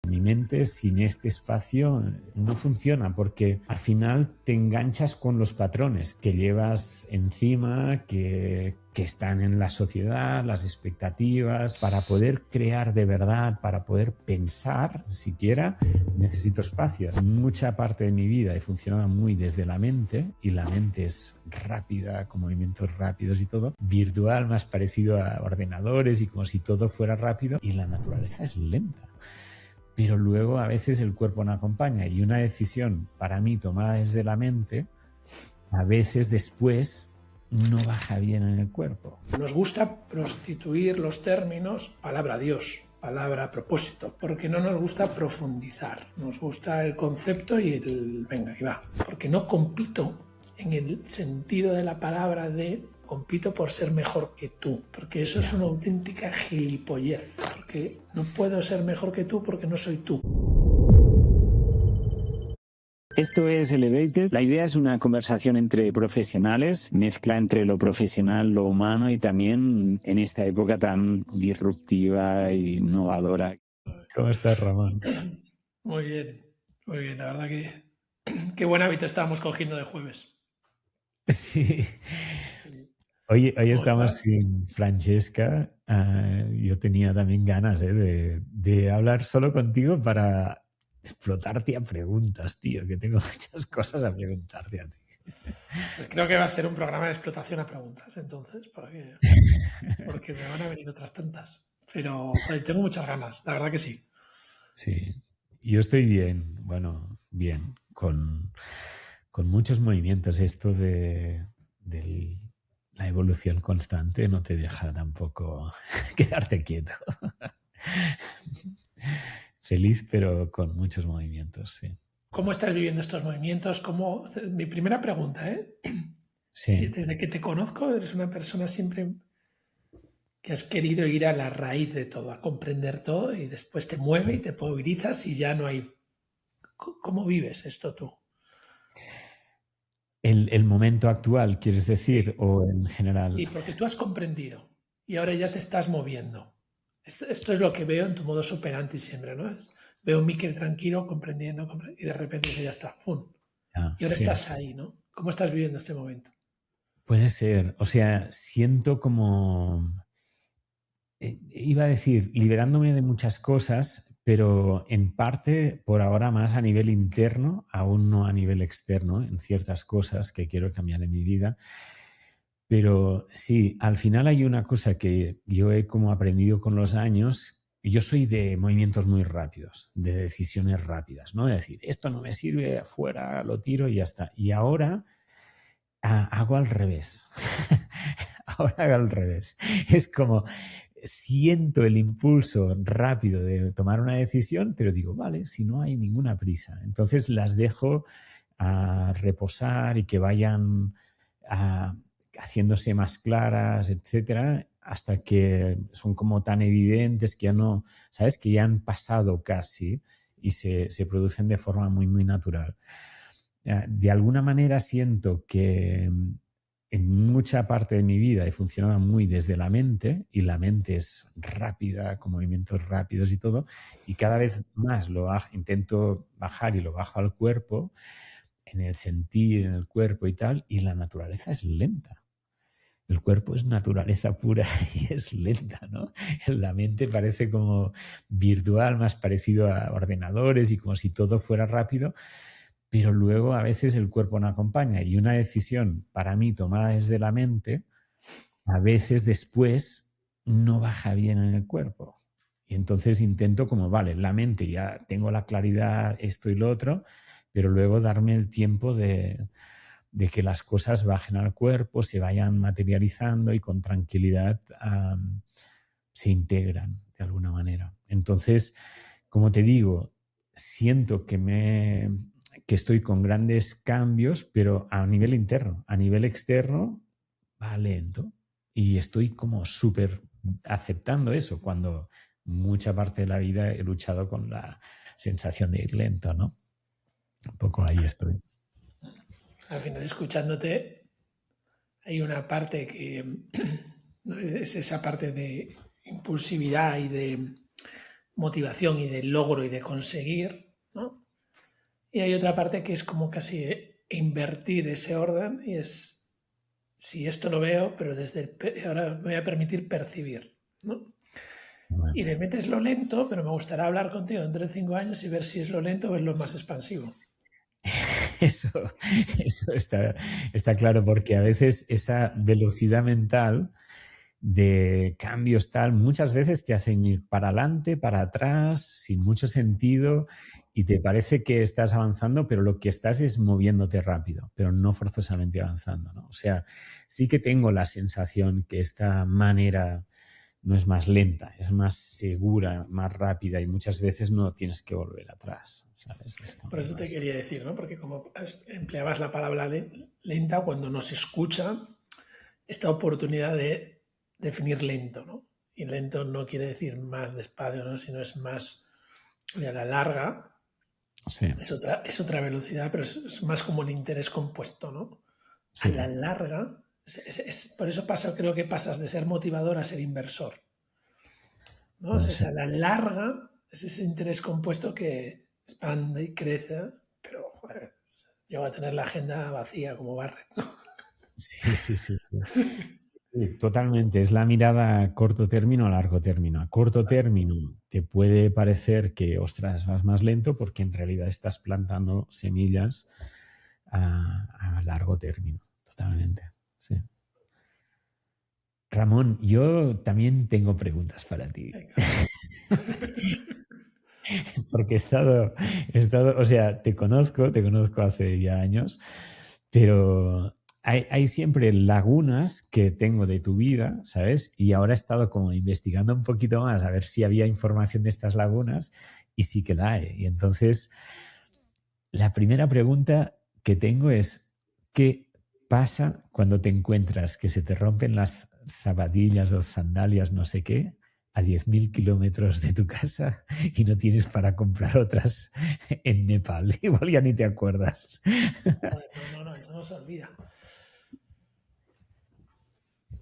Mi mente sin este espacio no funciona porque al final te enganchas con los patrones que llevas encima, que están en la sociedad, las expectativas. Para poder crear de verdad, para poder pensar siquiera, necesito espacio. Mucha parte de mi vida he funcionado muy desde la mente y la mente es rápida, con movimientos rápidos y todo, virtual, más parecido a ordenadores y como si todo fuera rápido, y la naturaleza es lenta. Pero luego a veces el cuerpo no acompaña y una decisión para mí tomada desde la mente, a veces después no baja bien en el cuerpo. Nos gusta prostituir los términos palabra Dios, palabra propósito, porque no nos gusta profundizar. Nos gusta el concepto y el venga, y va. Porque no compito en el sentido de la palabra de compito por ser mejor que tú, porque eso es una auténtica gilipollez, porque no puedo ser mejor que tú porque no soy tú. Esto es Elevated. La idea es una conversación entre profesionales, mezcla entre lo profesional, lo humano y también en esta época tan disruptiva e innovadora. ¿Cómo estás, Ramón? Muy bien, la verdad que qué buen hábito estábamos cogiendo de jueves. Sí. Hoy estamos estás? sin Francesca. Yo tenía también ganas de hablar solo contigo para explotarte a preguntas, tío, que tengo muchas cosas a preguntarte a ti. Pues creo que va a ser un programa de explotación a preguntas, entonces, porque me van a venir otras tantas. Pero, joder, tengo muchas ganas, la verdad que sí. Sí, yo estoy bien, bueno, bien, con muchos movimientos. Esto de la evolución constante no te deja tampoco quedarte quieto. Feliz, pero con muchos movimientos, sí. ¿Cómo estás viviendo estos movimientos? Mi primera pregunta, ¿eh? Sí. Si desde que te conozco eres una persona siempre que has querido ir a la raíz de todo, a comprender todo y después te mueve y te movilizas y ya no hay... ¿Cómo vives esto tú? El momento actual, ¿quieres decir? ¿O en general? Y porque tú has comprendido y ahora ya te estás moviendo. Esto es lo que veo en tu modus operandi siempre, ¿no? Veo a Miquel tranquilo, comprendiendo, y de repente ya está, ¡fum! Y ahora Sí. estás ahí, ¿no? ¿Cómo estás viviendo este momento? Puede ser. O sea, siento como... iba a decir, liberándome de muchas cosas, pero en parte por ahora más a nivel interno, aún no a nivel externo, en ciertas cosas que quiero cambiar en mi vida. Pero sí, al final hay una cosa que yo he como aprendido con los años. Yo soy de movimientos muy rápidos, de decisiones rápidas, ¿no? De decir, esto no me sirve, afuera, lo tiro y ya está. Y ahora hago al revés. Ahora hago al revés. Es como, siento el impulso rápido de tomar una decisión, pero digo, vale, si no hay ninguna prisa. Entonces las dejo a reposar y que vayan haciéndose más claras, etcétera, hasta que son como tan evidentes que ya no, ¿sabes? Que ya han pasado casi y se producen de forma muy, muy natural. De alguna manera siento que en mucha parte de mi vida he funcionado muy desde la mente y la mente es rápida, con movimientos rápidos y todo, y cada vez más intento bajar y lo bajo al cuerpo, en el sentir, en el cuerpo y tal, y la naturaleza es lenta. El cuerpo es naturaleza pura y es lenta, ¿no? La mente parece como virtual, más parecido a ordenadores y como si todo fuera rápido, pero luego a veces el cuerpo no acompaña y una decisión para mí tomada desde la mente, a veces después no baja bien en el cuerpo. Y entonces intento como, vale, la mente ya tengo la claridad, esto y lo otro, pero luego darme el tiempo de que las cosas bajen al cuerpo, se vayan materializando y con tranquilidad se integran de alguna manera. Entonces, como te digo, siento que estoy con grandes cambios, pero a nivel interno. A nivel externo va lento y estoy como súper aceptando eso cuando mucha parte de la vida he luchado con la sensación de ir lento, ¿no? Un poco ahí estoy. Al final, escuchándote, hay una parte que es esa parte de impulsividad y motivación y de logro y de conseguir, ¿no? Y hay otra parte que es como casi invertir ese orden y es, si esto lo veo, pero ahora me voy a permitir percibir, ¿no? Y le metes lo lento, pero me gustaría hablar contigo dentro de 5 años y ver si es lo lento o es lo más expansivo. Eso, eso está claro, porque a veces esa velocidad mental de cambios tal, muchas veces te hacen ir para adelante, para atrás, sin mucho sentido, y te parece que estás avanzando, pero lo que estás es moviéndote rápido, pero no forzosamente avanzando, ¿no? O sea, sí que tengo la sensación que esta manera no es más lenta, es más segura, más rápida y muchas veces no tienes que volver atrás, ¿sabes? Es Por como eso te más... quería decir, ¿no? Porque como empleabas la palabra lenta, cuando nos escucha, esta oportunidad de definir lento, ¿no? Y lento no quiere decir más despacio, ¿no? Sino es más a la larga, Sí, es otra velocidad, pero es más como el interés compuesto, ¿no? A sí, la larga, por eso pasa, creo que pasas de ser motivador a ser inversor, ¿no? O puede sea, es ser. a la larga, es ese interés compuesto que expande y crece, pero, joder, llego a tener la agenda vacía como Barret, ¿no? Sí, sí, sí, sí. Sí, totalmente. Es la mirada a corto término a largo término. A corto término te puede parecer que, ostras, vas más lento porque en realidad estás plantando semillas a largo término. Totalmente. Sí. Ramón, yo también tengo preguntas para ti. Venga. Porque o sea, te conozco hace ya años, pero hay siempre lagunas que tengo de tu vida, ¿sabes? Y ahora he estado como investigando un poquito más a ver si había información de estas lagunas y sí que la hay. Y entonces, la primera pregunta que tengo es, ¿qué pasa cuando te encuentras que se te rompen las zapatillas o sandalias, no sé qué, a 10.000 kilómetros de tu casa y no tienes para comprar otras en Nepal? Igual ya ni te acuerdas. Joder, no, eso no se olvida.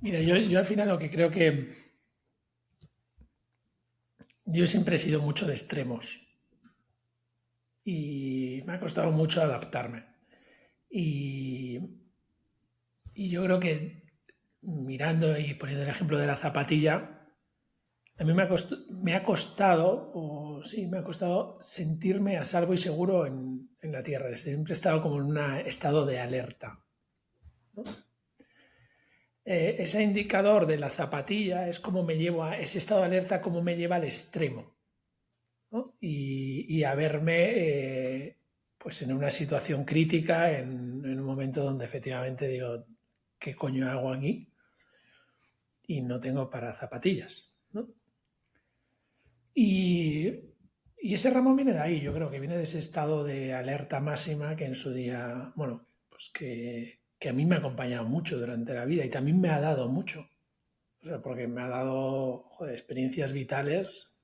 Mira, yo al final lo que creo que yo siempre he sido mucho de extremos y me ha costado mucho adaptarme. Y, y yo creo que mirando y poniendo el ejemplo de la zapatilla, a mí me ha costado, o sí, me ha costado sentirme a salvo y seguro en la tierra. Siempre he estado como en un estado de alerta. Ese indicador de la zapatilla es como me llevo a ese estado de alerta, como me lleva al extremo, ¿no? Y a verme pues en una situación crítica, en un momento donde efectivamente digo, ¿qué coño hago aquí? Y no tengo para zapatillas, ¿no? Y, y ese ramo viene de ahí, yo creo que viene de ese estado de alerta máxima que en su día, bueno, pues que a mí me ha acompañado mucho durante la vida y también me ha dado mucho. O sea, porque me ha dado, joder, experiencias vitales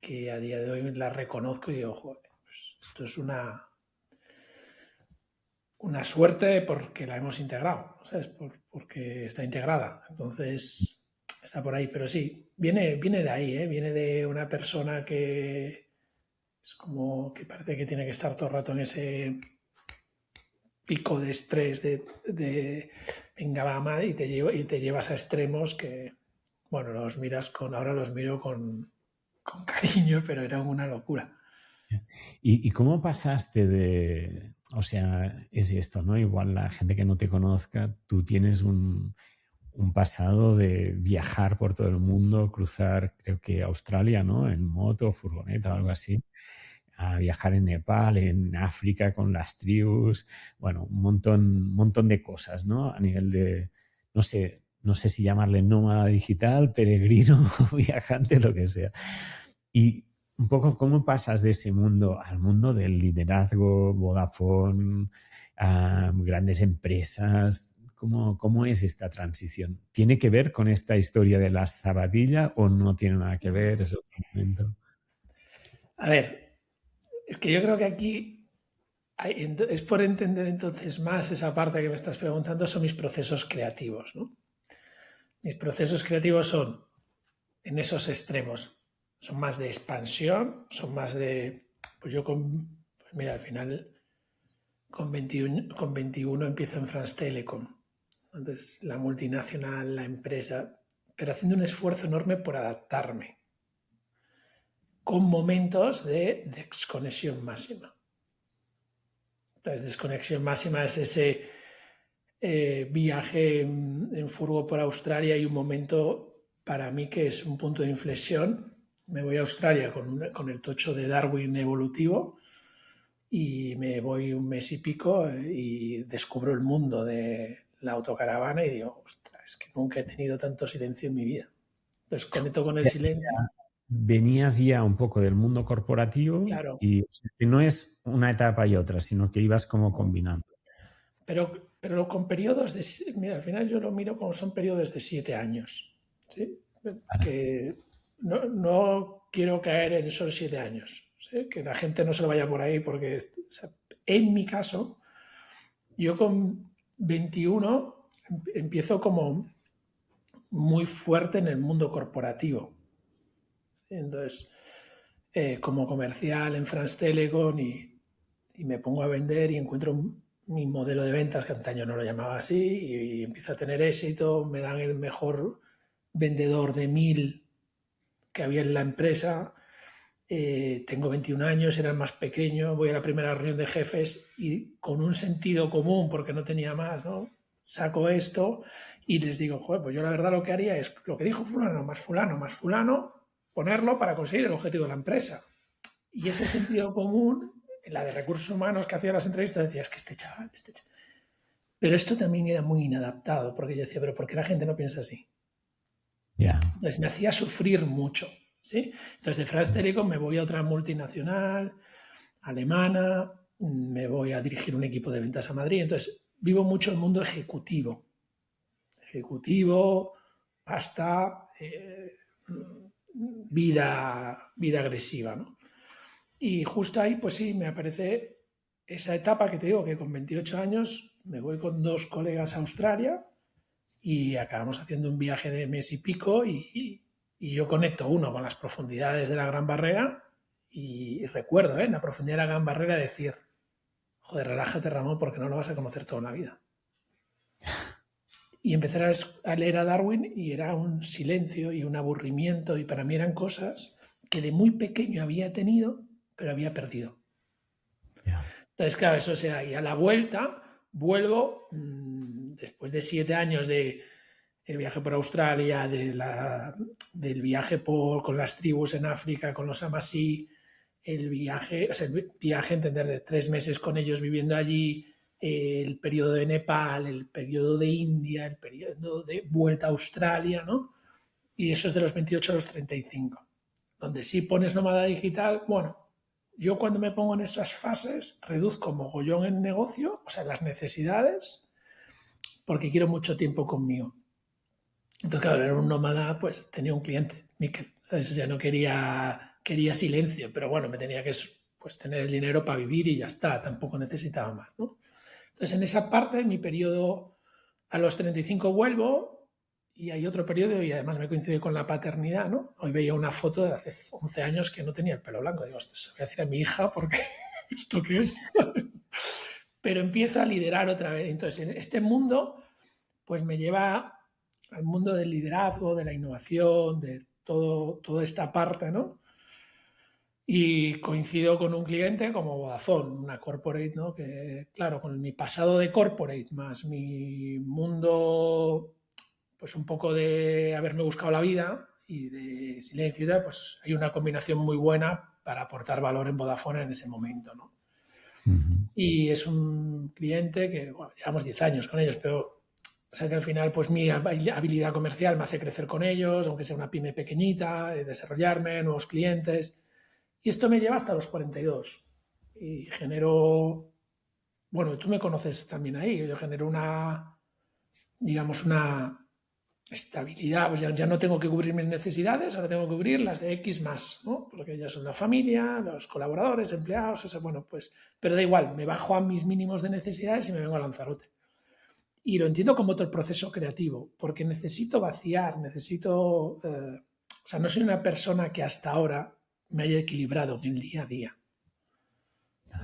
que a día de hoy las reconozco y digo, joder, pues esto es una suerte porque la hemos integrado, ¿sabes? Porque está integrada. Entonces, está por ahí. Pero sí, viene de ahí, ¿eh? Viene de una persona que es como que parece que tiene que estar todo el rato en ese pico de estrés de venga, va, y te llevas a extremos que, bueno, ahora los miro con cariño, pero era una locura. ¿Y cómo pasaste de, o sea, es esto, ¿no? Igual la gente que no te conozca, tú tienes un pasado de viajar por todo el mundo, cruzar, creo que Australia, ¿no? En moto, furgoneta o algo así, a viajar en Nepal, en África con las tribus, bueno, un montón de cosas, ¿no? A nivel de, no sé si llamarle nómada digital, peregrino, viajante, lo que sea. Y un poco cómo pasas de ese mundo al mundo del liderazgo, Vodafone, a grandes empresas. ¿Cómo es esta transición? ¿Tiene que ver con esta historia de las zapatillas o no tiene nada que ver? Es otro momento. A ver, es que yo creo que aquí es por entender entonces más esa parte que me estás preguntando, son mis procesos creativos, ¿no? Mis procesos creativos son en esos extremos. son más de expansión, son más de... Pues yo pues mira, al final con 21 empiezo en France Telecom. Entonces, la multinacional, la empresa, pero haciendo un esfuerzo enorme por adaptarme, con momentos de desconexión máxima. Entonces, desconexión máxima es ese viaje en furgo por Australia y un momento para mí que es un punto de inflexión. Me voy a Australia con el tocho de Darwin evolutivo y me voy un mes y pico y descubro el mundo de la autocaravana y digo, ostras, es que nunca he tenido tanto silencio en mi vida. Entonces conecto con el silencio. Venías ya un poco del mundo corporativo Claro, y o sea, que no es una etapa y otra, sino que ibas como ¿no? combinando. Pero con periodos de... Mira, al final yo lo miro como son periodos de 7 años. ¿Sí? Vale. Que no quiero caer en esos 7 años. ¿Sí? Que la gente no se lo vaya por ahí porque, o sea, en mi caso, yo con 21 empiezo como muy fuerte en el mundo corporativo. Entonces, como comercial en France Telecom y me pongo a vender y encuentro mi modelo de ventas, que antaño no lo llamaba así, y empiezo a tener éxito, me dan el mejor vendedor de 1000 que había en la empresa, tengo 21 años, era el más pequeño, voy a la primera reunión de jefes y con un sentido común, porque no tenía más, ¿no? Saco esto y les digo, joder, pues yo la verdad lo que haría es lo que dijo fulano más fulano, ponerlo para conseguir el objetivo de la empresa. Y ese sentido común, la de recursos humanos que hacía las entrevistas, decía, es que este chaval, este chaval. Pero esto también era muy inadaptado, porque yo decía, pero ¿por qué la gente no piensa así? Ya. Entonces me hacía sufrir mucho, ¿sí? Entonces de France Telecom me voy a otra multinacional, alemana, me voy a dirigir un equipo de ventas a Madrid. Entonces vivo mucho el mundo ejecutivo. Ejecutivo, pasta, vida agresiva, ¿no? Y justo ahí, pues sí, me aparece esa etapa que te digo, que con 28 años me voy con 2 colegas a Australia y acabamos haciendo un viaje de mes y pico y yo conecto uno con las profundidades de la Gran Barrera y recuerdo, en la profundidad de la Gran Barrera decir, joder, relájate Ramón porque no lo vas a conocer toda la vida. Y empezar a leer a Darwin y era un silencio y un aburrimiento y para mí eran cosas que de muy pequeño había tenido pero había perdido. Ya. Entonces, claro, eso sea, y a la vuelta vuelvo, después de 7 años de el viaje por Australia, del viaje con las tribus en África, con los Amasí, el viaje, entender, de 3 meses con ellos viviendo allí, el periodo de Nepal, el periodo de India, el periodo de vuelta a Australia, ¿no? Y eso es de los 28 a los 35. Donde sí pones nómada digital, bueno, yo cuando me pongo en esas fases reduzco mogollón el negocio, o sea, las necesidades, porque quiero mucho tiempo conmigo. Entonces, claro, era un nómada, pues tenía un cliente, Miquel, ¿sabes? O sea, no quería silencio, pero bueno, me tenía que pues, tener el dinero para vivir y ya está, tampoco necesitaba más, ¿no? Entonces, en esa parte, en mi periodo a los 35 vuelvo y hay otro periodo y además me coincide con la paternidad, ¿no? Hoy veía una foto de hace 11 años que no tenía el pelo blanco. Digo, esto se lo voy a decir a mi hija porque ¿esto qué es? Pero empiezo a liderar otra vez. Entonces, en este mundo, pues me lleva al mundo del liderazgo, de la innovación, de toda esta parte, ¿no? Y coincido con un cliente como Vodafone, una corporate, ¿no? Que, claro, con mi pasado de corporate más mi mundo, pues un poco de haberme buscado la vida y de silencio y tal, pues hay una combinación muy buena para aportar valor en Vodafone en ese momento, ¿no? Ujú. Y es un cliente que, bueno, llevamos 10 años con ellos, pero o sea que al final, pues mi habilidad comercial me hace crecer con ellos, aunque sea una pyme pequeñita, desarrollarme, nuevos clientes. Y esto me lleva hasta los 42. Y genero, bueno, tú me conoces también ahí, yo genero digamos, una estabilidad, pues ya no tengo que cubrir mis necesidades, ahora tengo que cubrir las de X más, ¿no? Porque ya son la familia, los colaboradores, empleados, o sea, bueno, pues, pero da igual, me bajo a mis mínimos de necesidades y me vengo a Lanzarote. Y lo entiendo como todo el proceso creativo, porque necesito vaciar, necesito, o sea, no soy una persona que hasta ahora me haya equilibrado en el día a día.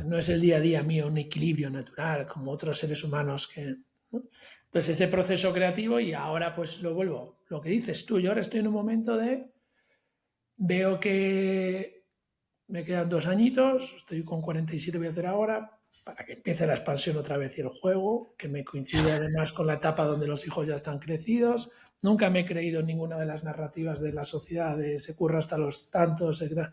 No es el día a día mío un equilibrio natural como otros seres humanos que... ¿no? Entonces ese proceso creativo y ahora pues lo vuelvo, lo que dices tú, yo ahora estoy en un momento de... Veo que me quedan 2 añitos, estoy con 47, voy a hacer ahora, para que empiece la expansión otra vez y el juego, que me coincide además con la etapa donde los hijos ya están crecidos. Nunca me he creído en ninguna de las narrativas de la sociedad de se curra hasta los tantos, etc.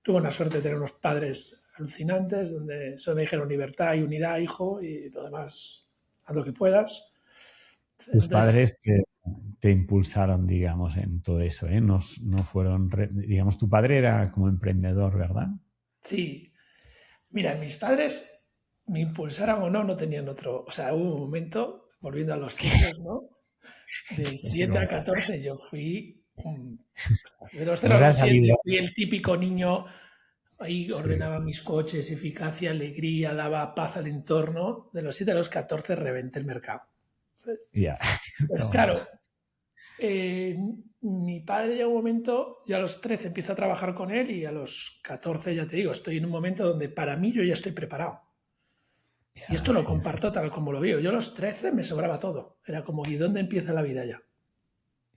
Tuve la suerte de tener unos padres alucinantes, donde solo me dijeron libertad y unidad, hijo, y lo demás, haz lo que puedas. Tus Entonces, padres te impulsaron, digamos, en todo eso, ¿eh? No, no fueron, digamos, tu padre era como emprendedor, ¿verdad? sí, mira, mis padres, me impulsaran o no, no tenían otro. O sea, hubo un momento, volviendo a los ciclos, ¿no? De 7 a No, 14 yo fui, de los 0 a nos ha los 7 salido. fui el típico niño, ahí Sí, ordenaba mis coches, eficacia, alegría, daba paz al entorno. De los 7 a los 14 reventé el mercado. ya. Pues Como- claro, eh, mi padre llega un momento, yo a los 13 empiezo a trabajar con él y a los 14, ya te digo, estoy en un momento donde para mí yo ya estoy preparado. Y ya, esto lo sí, sí. comparto tal como lo veo. Yo a los 13 me sobraba todo. Era como, ¿y dónde empieza la vida ya?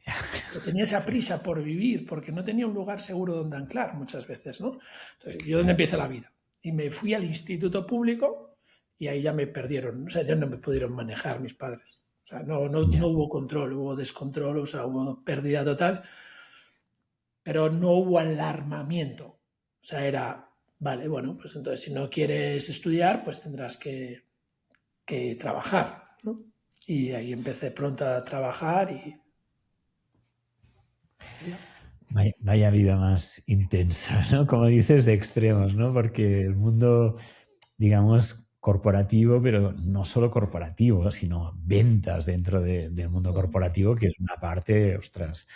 Ya, Yo tenía esa sí, prisa por vivir porque no tenía un lugar seguro donde anclar muchas veces, ¿no? Entonces, ¿yo dónde ya, empieza la vida? Y me fui al instituto público y ahí ya me perdieron. O sea, ya no me pudieron manejar mis padres. O sea, no ya. hubo control, hubo descontrol, o sea, hubo pérdida total, pero no hubo alarmamiento. O sea, era, vale, bueno, pues entonces si no quieres estudiar, pues tendrás que trabajar, ¿no? Y ahí empecé pronto a trabajar y ya. Vaya vida más intensa, ¿no? Como dices, de extremos, ¿no? Porque el mundo, digamos, corporativo, pero no solo corporativo, sino ventas dentro del mundo corporativo, que es una parte, ostras,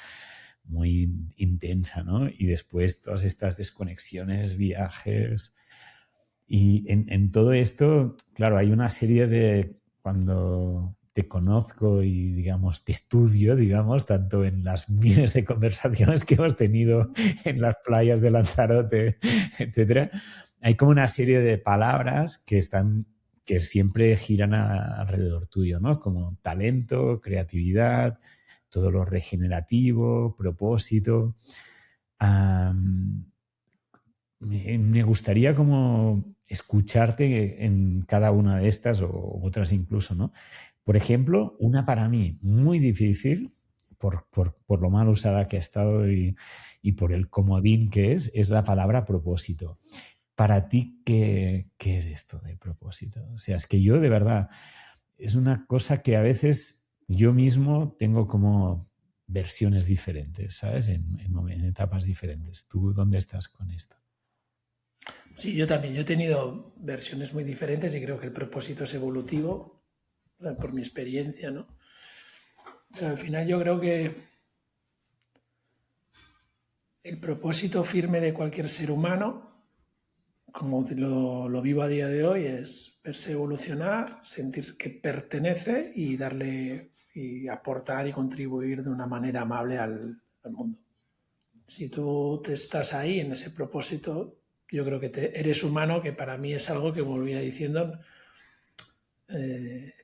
muy intensa, ¿no? Y después todas estas desconexiones, viajes. Y en todo esto, claro, hay una serie de, cuando te conozco y, digamos, te estudio, digamos, tanto en las miles de conversaciones que hemos tenido en las playas de Lanzarote, etcétera, hay como una serie de palabras que están, que siempre giran alrededor tuyo, ¿no? Como talento, creatividad, todo lo regenerativo, propósito. Am, me gustaría como escucharte en cada una de estas o otras incluso, ¿no? Por ejemplo, una para mí muy difícil, por lo mal usada que ha estado y por el comodín que es la palabra propósito. Para ti, ¿qué es esto de propósito? O sea, es que yo de verdad, es una cosa que a veces yo mismo tengo como versiones diferentes, ¿sabes? En etapas diferentes. ¿Tú dónde estás con esto? Sí, yo también. Yo he tenido versiones muy diferentes y creo que el propósito es evolutivo, o sea, por mi experiencia, ¿no? Pero al final yo creo que el propósito firme de cualquier ser humano, como lo vivo a día de hoy, es verse evolucionar, sentir que pertenece y darle y aportar y contribuir de una manera amable al mundo. Si tú te estás ahí en ese propósito, yo creo que eres humano, que para mí es algo que volvía diciendo,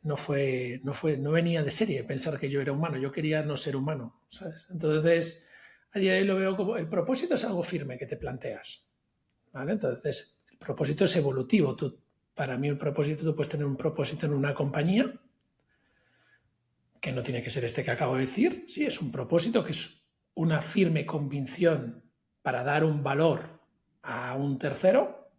no venía de serie pensar que yo era humano, yo quería no ser humano, ¿sabes? Entonces, a día de hoy lo veo como el propósito es algo firme que te planteas, ¿vale? Entonces, el propósito es evolutivo. Para mí el propósito, tú puedes tener un propósito en una compañía, que no tiene que ser este que acabo de decir, sí, es un propósito que es una firme convicción para dar un valor a un tercero.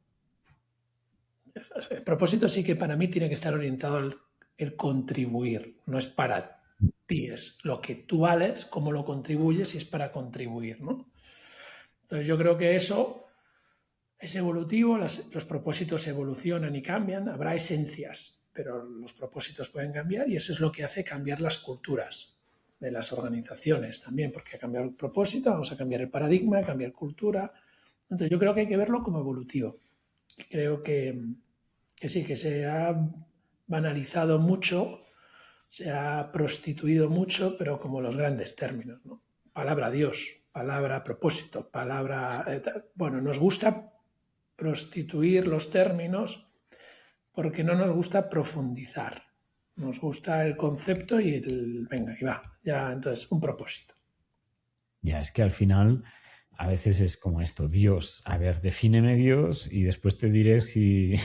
El propósito sí que para mí tiene que estar orientado al el contribuir, no es para ti, es lo que tú vales, cómo lo contribuyes y es para contribuir, ¿no? Entonces yo creo que eso es evolutivo, los propósitos evolucionan y cambian, habrá esencias, pero los propósitos pueden cambiar y eso es lo que hace cambiar las culturas de las organizaciones también, porque ha cambiado el propósito, vamos a cambiar el paradigma, cambiar cultura. Entonces yo creo que hay que verlo como evolutivo. Creo que sí, que se ha banalizado mucho, se ha prostituido mucho, pero como los grandes términos, ¿no? Palabra Dios. palabra propósito, palabra... bueno, nos gusta prostituir los términos porque no nos gusta profundizar. Nos gusta el concepto y el... venga, y va, ya, entonces, un propósito. Ya, es que al final a veces es como esto, Dios, a ver, defíneme Dios y después te diré si,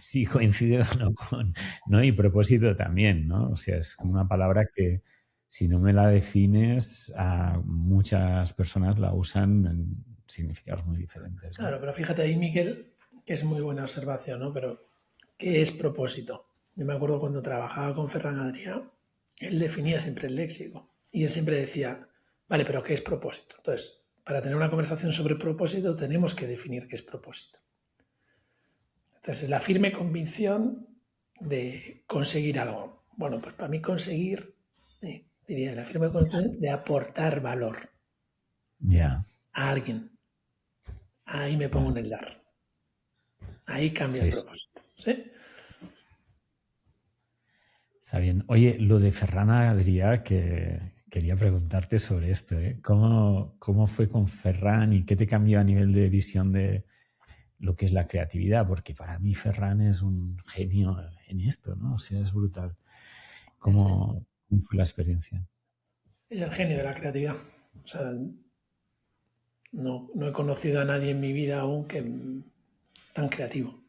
si coincide o no con, ¿no? Y propósito también, ¿no? O sea, es como una palabra que si no me la defines, a muchas personas la usan en significados muy diferentes, ¿no? Claro, pero fíjate ahí, Miquel, que es muy buena observación, ¿no? Pero, ¿qué es propósito? Yo me acuerdo cuando trabajaba con Ferran Adrià, él definía siempre el léxico y él siempre decía, vale, pero ¿qué es propósito? Entonces, para tener una conversación sobre propósito tenemos que definir qué es propósito. Entonces, la firme convicción de conseguir algo. Bueno, pues para mí conseguir, diría, la firme convicción de aportar valor Ya, a alguien. Ahí me pongo claro. en el dar. Ahí cambia el Sí, sí. propósito. ¿Sí? Está bien. Oye, lo de Ferran Adrià, que quería preguntarte sobre esto, ¿eh? ¿Cómo fue con Ferran y qué te cambió a nivel de visión de lo que es la creatividad? Porque para mí Ferran es un genio en esto, ¿no? O sea, es brutal. Ese ¿Cómo fue la experiencia? es el genio de la creatividad. O sea, no he conocido a nadie en mi vida aún que tan creativo.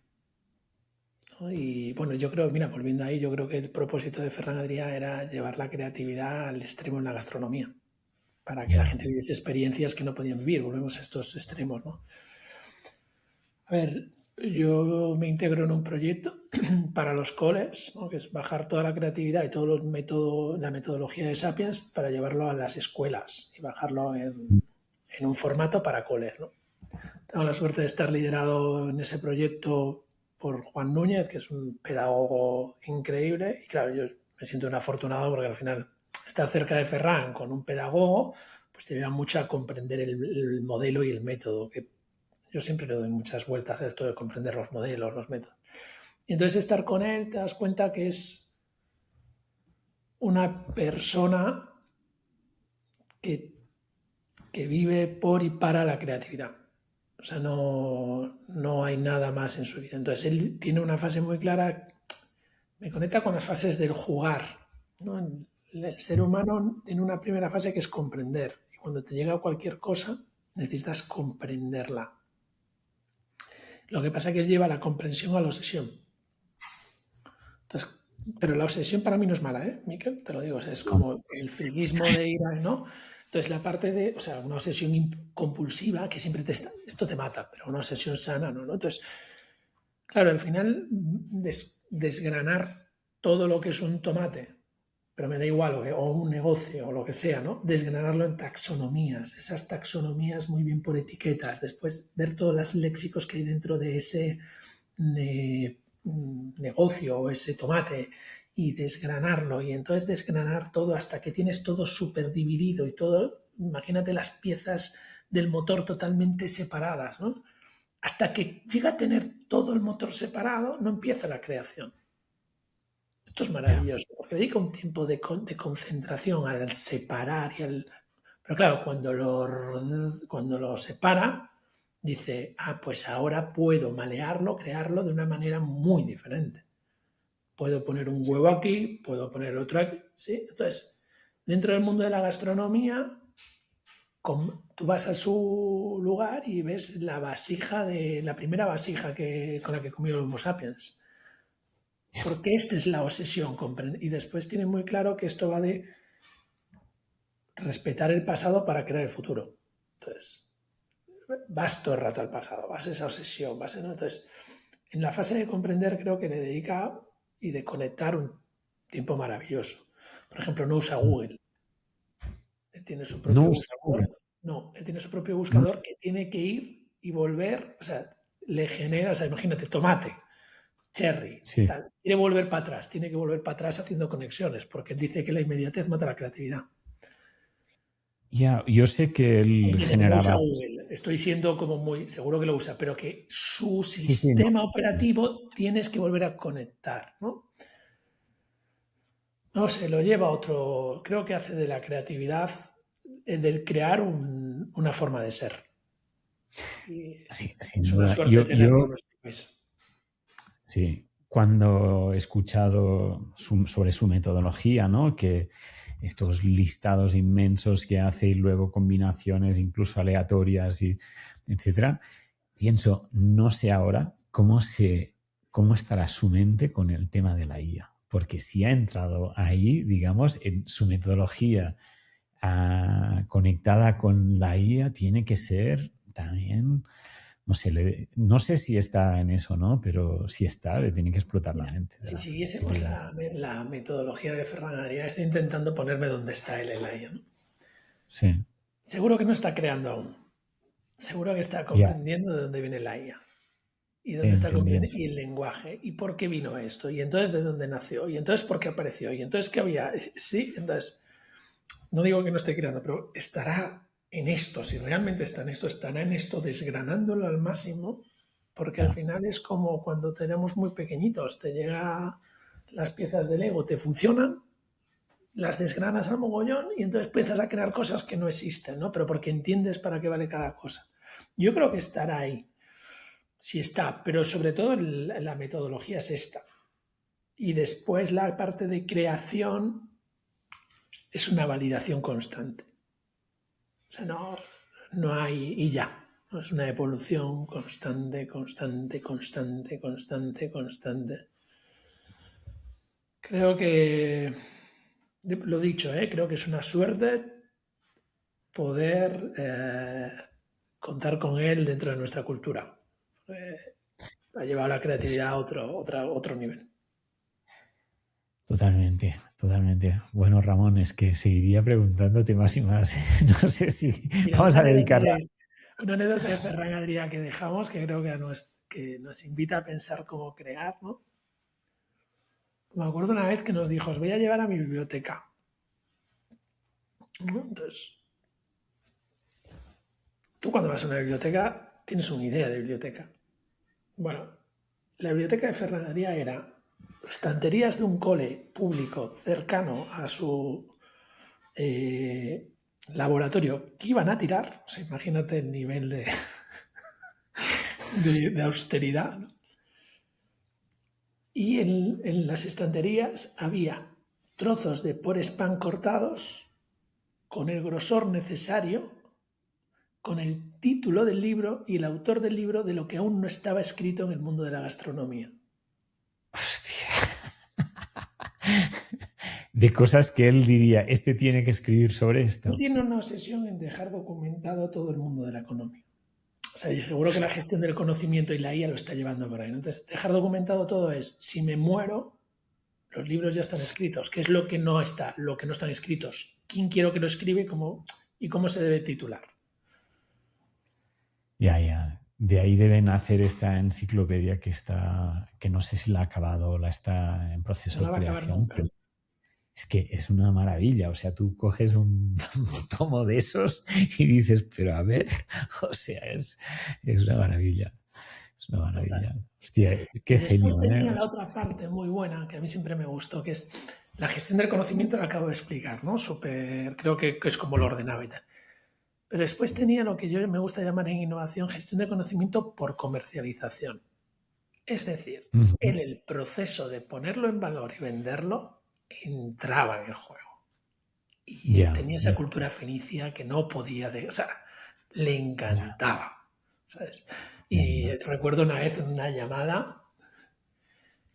¿No? Y bueno, yo creo, mira, volviendo ahí, yo creo que el propósito de Ferran Adrià era llevar la creatividad al extremo en la gastronomía, para que la Ya, gente viviese experiencias que no podían vivir. Volvemos a estos extremos, ¿no? A ver, yo me integro en un proyecto para los coles, ¿no? Que es bajar toda la creatividad y todo la metodología de Sapiens para llevarlo a las escuelas y bajarlo en un formato para coles, ¿no? Tengo la suerte de estar liderado en ese proyecto por Juan Núñez, que es un pedagogo increíble. Y claro, yo me siento un afortunado porque al final estar cerca de Ferran con un pedagogo, pues te ayuda mucho a comprender el modelo y el método, que yo siempre le doy muchas vueltas a esto de comprender los modelos, los métodos. Y entonces estar con él te das cuenta que es una persona que, que vive por y para la creatividad. O sea, no hay nada más en su vida. Entonces él tiene una fase muy clara, me conecta con las fases del jugar, ¿no? El ser humano tiene una primera fase que es comprender. Y cuando te llega cualquier cosa, necesitas comprenderla. Lo que pasa es que él lleva la comprensión a la obsesión. Entonces, pero la obsesión para mí no es mala, ¿eh, Miquel? Te lo digo, o sea, es como el friquismo de ir a, ¿no? Entonces, la parte de, o sea, una obsesión compulsiva que siempre esto te mata, pero una obsesión sana, ¿no? Entonces, claro, al final, desgranar todo lo que es un tomate, pero me da igual, o un negocio, o lo que sea, ¿no? Desgranarlo en taxonomías, esas taxonomías muy bien por etiquetas, después ver todos los léxicos que hay dentro de ese negocio o ese tomate y desgranarlo y entonces desgranar todo hasta que tienes todo súper dividido y todo, imagínate las piezas del motor totalmente separadas, ¿no? Hasta que llega a tener todo el motor separado, no empieza la creación. Esto es ya, maravilloso, porque dedica un tiempo de concentración al separar y al... Pero claro, cuando lo separa, dice, ah, pues ahora puedo malearlo, crearlo de una manera muy diferente. Puedo poner un huevo aquí, puedo poner otro aquí, ¿sí? Entonces, dentro del mundo de la gastronomía, tú vas a su lugar y ves la vasija la primera vasija con la que comió el Homo sapiens. Porque esta es la obsesión, y después tiene muy claro que esto va de respetar el pasado para crear el futuro. Entonces, vas todo el rato al pasado, vas a esa obsesión, ¿no? Entonces, en la fase de comprender creo que le dedica y de conectar un tiempo maravilloso. Por ejemplo, no usa Google. Él tiene su no propio usa Google. buscador. No, él tiene su propio No. buscador que tiene que ir y volver. O sea, le genera, o sea, imagínate, tomate, cherry, Sí. tal. Quiere volver para atrás, tiene que volver para atrás haciendo conexiones, porque él dice que la inmediatez mata la creatividad. Ya, yo sé que él Y que no usa generaba. Google. Estoy siendo como muy seguro que lo usa, pero que su Sí, sí, no. sistema operativo tienes que volver a conectar, ¿no? No sé, lo lleva a otro. Creo que hace de la creatividad del crear una forma de ser. Y Sí, sin es una duda. suerte tenerlo en nuestro país. Sí, cuando he escuchado sobre su metodología, ¿no? Que estos listados inmensos que hace y luego combinaciones incluso aleatorias y etcétera, pienso, no sé ahora cómo estará su mente con el tema de la IA. Porque si ha entrado ahí, digamos, en su metodología conectada con la IA, tiene que ser también, no sé, no sé si está en eso, ¿no? Pero si está, le tiene que explotar la Mira, mente. si siguiésemos la metodología de Ferran Adrià, estoy intentando ponerme donde está él en la IA, ¿no? Sí, Seguro que no está creando aún. Seguro que está ya, comprendiendo de dónde viene la IA. Y dónde está entendiendo. comprendiendo y el lenguaje. Y por qué vino esto. Y entonces de dónde nació. Y entonces por qué apareció. Y entonces qué había. Sí, entonces. No digo que no esté creando, pero estará en esto. Si realmente está en esto, estará en esto desgranándolo al máximo. Porque al Ya, final es como cuando tenemos muy pequeñitos. Te llega las piezas de Lego, te funcionan, las desgranas al mogollón y entonces empiezas a crear cosas que no existen, ¿no? Pero porque entiendes para qué vale cada cosa. Yo creo que estará ahí, sí está, pero sobre todo la metodología es esta. Y después la parte de creación es una validación constante. O sea, no hay y ya. No, es una evolución constante, constante, constante, constante, constante. Creo que, lo dicho, creo que es una suerte poder contar con él dentro de nuestra cultura. Ha llevado la pues creatividad a otro nivel. totalmente, totalmente. Bueno, Ramón, es que seguiría preguntándote más y más. No sé si Mira, vamos a dedicarla. una anécdota de Ferran Adrià que dejamos, que creo que nos invita a pensar cómo crear, ¿no? Me acuerdo una vez que nos dijo, os voy a llevar a mi biblioteca. ¿No? Entonces, tú cuando vas a una biblioteca tienes una idea de biblioteca. Bueno, la biblioteca de Ferran Adrià era estanterías de un cole público cercano a su laboratorio que iban a tirar. O sea, imagínate el nivel de austeridad, ¿no? Y en las estanterías había trozos de Porespan cortados con el grosor necesario, con el título del libro y el autor del libro de lo que aún no estaba escrito en el mundo de la gastronomía. Hostia. De cosas que él diría, este tiene que escribir sobre Él esto. tiene una obsesión en dejar documentado todo el mundo de la economía. O sea, yo seguro que la Hostia. gestión del conocimiento y la IA lo está llevando por ahí, ¿no? Entonces, dejar documentado todo es, si me muero, los libros ya están escritos. ¿Qué es lo que no está? Lo que no están escritos. ¿Quién quiero que lo escribe y cómo se debe titular? Ya, ya. De ahí deben hacer esta enciclopedia que no sé si la ha acabado o la está en proceso No la de va a acabar creación, nunca. pero es que es una maravilla. O sea, tú coges un tomo de esos y dices, pero a ver, o sea, es una maravilla. Es una Total. maravilla. Hostia, Y qué después genio, ¿eh? tenía la otra parte muy buena, que a mí siempre me gustó, que es la gestión del conocimiento, la acabo de explicar, ¿no? Súper, creo que es como lo ordenaba y tal. Pero después tenía lo que yo me gusta llamar en innovación gestión de conocimiento por comercialización. Es decir, Ujú. en el proceso de ponerlo en valor y venderlo, entraba en el juego. Y Ya, tenía esa ya, cultura fenicia que no podía, o sea, le ya, encantaba, ¿sabes? ya, Y ya. recuerdo una vez en una llamada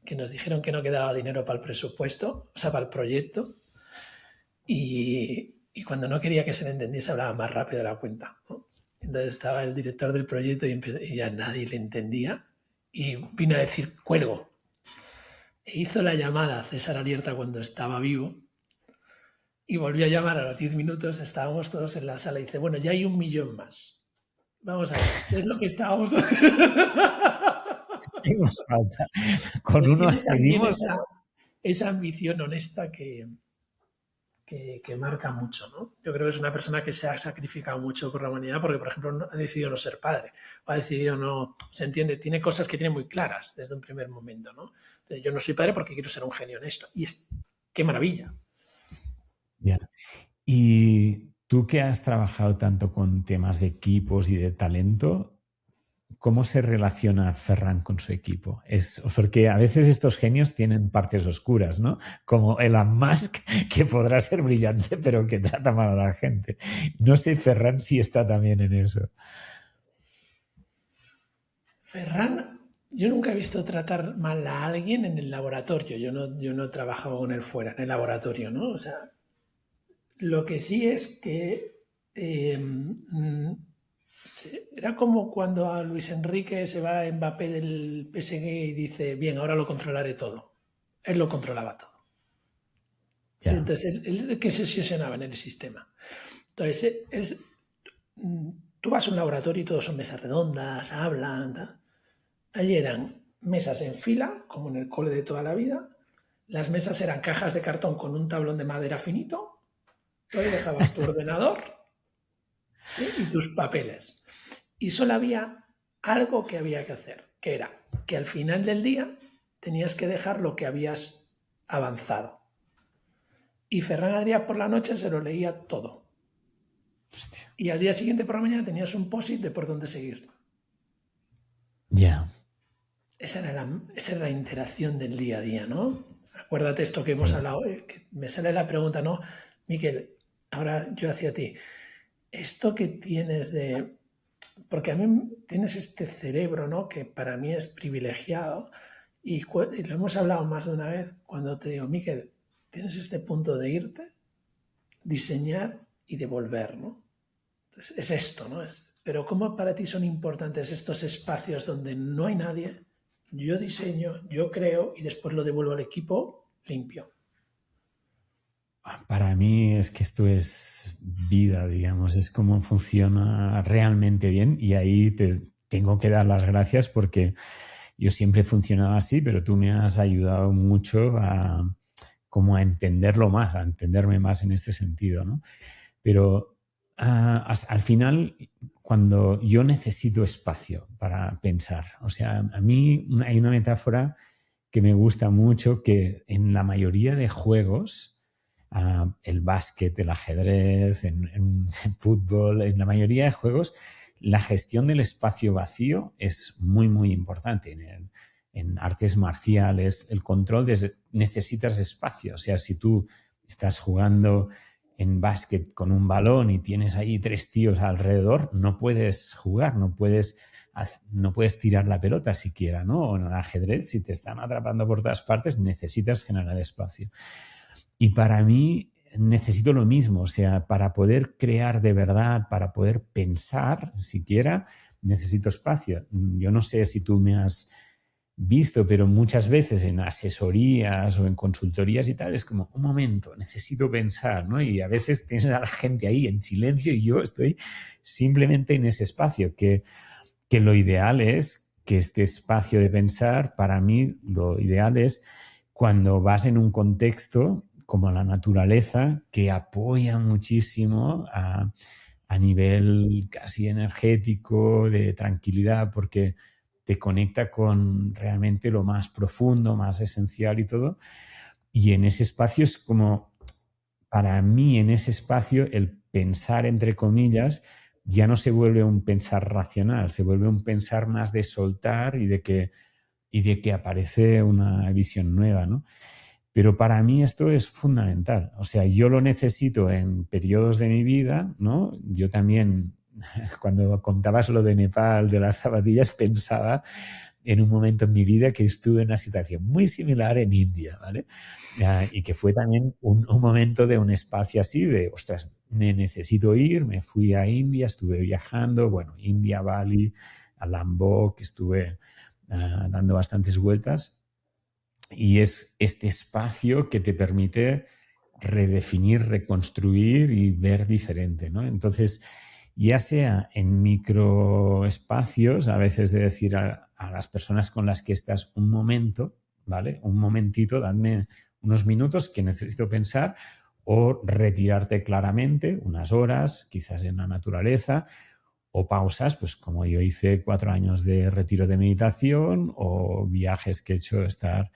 que nos dijeron que no quedaba dinero para el presupuesto, o sea, para el proyecto, y cuando no quería que se le entendiese hablaba más rápido de la cuenta, ¿no? Entonces estaba el director del proyecto y ya nadie le entendía y vino a decir, cuelgo. E hizo la llamada a César Alierta cuando estaba vivo y volvió a llamar a los 10 minutos, estábamos todos en la sala y dice, bueno, ya hay 1 millón más. Vamos a ver, ¿qué es lo que estábamos? ¿Qué nos falta? Con Entonces uno tiene también seguimos. esa ambición honesta que marca mucho, ¿no? Yo creo que es una persona que se ha sacrificado mucho por la humanidad porque, por ejemplo, ha decidido no ser padre o ha decidido no, se entiende, tiene cosas que tiene muy claras desde un primer momento, ¿no? Entonces, yo no soy padre porque quiero ser un genio honesto y qué maravilla. Ya. Y tú que has trabajado tanto con temas de equipos y de talento, ¿cómo se relaciona Ferran con su equipo? Porque a veces estos genios tienen partes oscuras, ¿no? Como Elon Musk, que podrá ser brillante, pero que trata mal a la gente. No sé, Ferran, si está también en eso. Ferran, yo nunca he visto tratar mal a alguien en el laboratorio. Yo no he trabajado con él fuera, en el laboratorio, ¿no? O sea, lo que sí es que era como cuando a Luis Enrique se va a Mbappé del PSG y dice, bien, ahora lo controlaré todo. Él lo controlaba todo. Ya. Entonces, él que se sesionaba en el sistema. Entonces, tú vas a un laboratorio y todos son mesas redondas, hablan. ¿Tal? Allí eran mesas en fila, como en el cole de toda la vida. Las mesas eran cajas de cartón con un tablón de madera finito. Tú ahí dejabas tu ordenador, ¿sí? Y tus papeles. Y solo había algo que había que hacer, que era que al final del día tenías que dejar lo que habías avanzado. Y Ferran Adrià por la noche se lo leía todo. Hostia. Y al día siguiente por la mañana tenías un post-it de por dónde seguir. Ya. Esa era la interacción del día a día, ¿no? Acuérdate esto que hemos hablado, que me sale la pregunta, ¿no? Miquel, ahora yo hacia ti, esto que tienes de... Porque a mí tienes este cerebro, ¿no? Que para mí es privilegiado y lo hemos hablado más de una vez cuando te digo, Miquel, tienes este punto de irte, diseñar y devolver, ¿no? Entonces, es esto, ¿no? Pero ¿cómo para ti son importantes estos espacios donde no hay nadie? Yo diseño, yo creo y después lo devuelvo al equipo limpio. Para mí es que esto es vida, digamos, es como funciona realmente bien y ahí te tengo que dar las gracias porque yo siempre he funcionado así, pero tú me has ayudado mucho a como a entenderlo más, a entenderme más en este sentido, ¿no? Pero al final, cuando yo necesito espacio para pensar, o sea, a mí hay una metáfora que me gusta mucho, que en la mayoría de juegos, el básquet, el ajedrez, en fútbol, en la mayoría de juegos, la gestión del espacio vacío es muy, muy importante. En artes marciales, el control necesitas espacio. O sea, si tú estás jugando en básquet con un balón y tienes ahí 3 tíos alrededor, no puedes jugar, no puedes tirar la pelota siquiera, ¿no? O en el ajedrez, si te están atrapando por todas partes, necesitas generar espacio. Y para mí necesito lo mismo, o sea, para poder crear de verdad, para poder pensar siquiera, necesito espacio. Yo no sé si tú me has visto, pero muchas veces en asesorías o en consultorías y tal, es como, un momento, necesito pensar, ¿no? Y a veces tienes a la gente ahí en silencio y yo estoy simplemente en ese espacio, que lo ideal es que este espacio de pensar, para mí, lo ideal es cuando vas en un contexto como la naturaleza, que apoya muchísimo a nivel casi energético, de tranquilidad, porque te conecta con realmente lo más profundo, más esencial y todo. Y en ese espacio es como, para mí, en ese espacio, el pensar, entre comillas, ya no se vuelve un pensar racional, se vuelve un pensar más de soltar y de que aparece una visión nueva, ¿no? Pero para mí esto es fundamental. O sea, yo lo necesito en periodos de mi vida, ¿no? Yo también, cuando contabas lo de Nepal, de las zapatillas, pensaba en un momento en mi vida que estuve en una situación muy similar en India, ¿vale? Y que fue también un momento de un espacio así de, ostras, me necesito ir, me fui a India, estuve viajando, bueno, India, Bali, a Lombok, estuve dando bastantes vueltas. Y es este espacio que te permite redefinir, reconstruir y ver diferente, ¿no? Entonces, ya sea en microespacios, a veces de decir a las personas con las que estás un momento, ¿vale? Un momentito, dadme unos minutos que necesito pensar, o retirarte claramente unas horas, quizás en la naturaleza, o pausas, pues como yo hice 4 años de retiro de meditación o viajes que he hecho, estar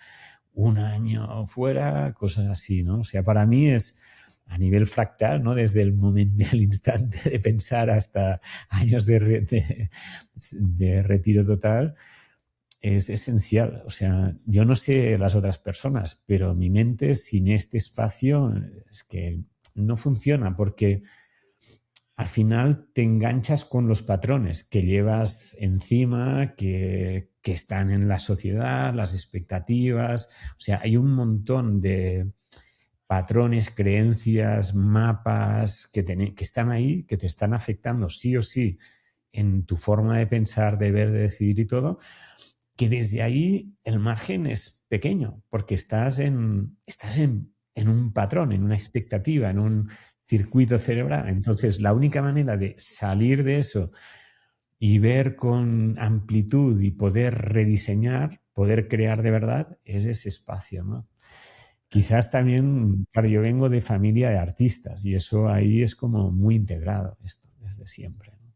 un año fuera, cosas así, ¿no? O sea, para mí es a nivel fractal, ¿no? Desde el momento, del instante de pensar hasta años de retiro total, es esencial. O sea, yo no sé las otras personas, pero mi mente sin este espacio es que no funciona, porque al final te enganchas con los patrones que llevas encima, que están en la sociedad, las expectativas. O sea, hay un montón de patrones, creencias, mapas que están ahí, que te están afectando sí o sí en tu forma de pensar, de ver, de decidir y todo, que desde ahí el margen es pequeño, porque estás en un patrón, en una expectativa, en un circuito cerebral. Entonces, la única manera de salir de eso y ver con amplitud y poder rediseñar, poder crear de verdad, es ese espacio, ¿no? Quizás también, claro, yo vengo de familia de artistas y eso ahí es como muy integrado, esto, desde siempre, ¿no?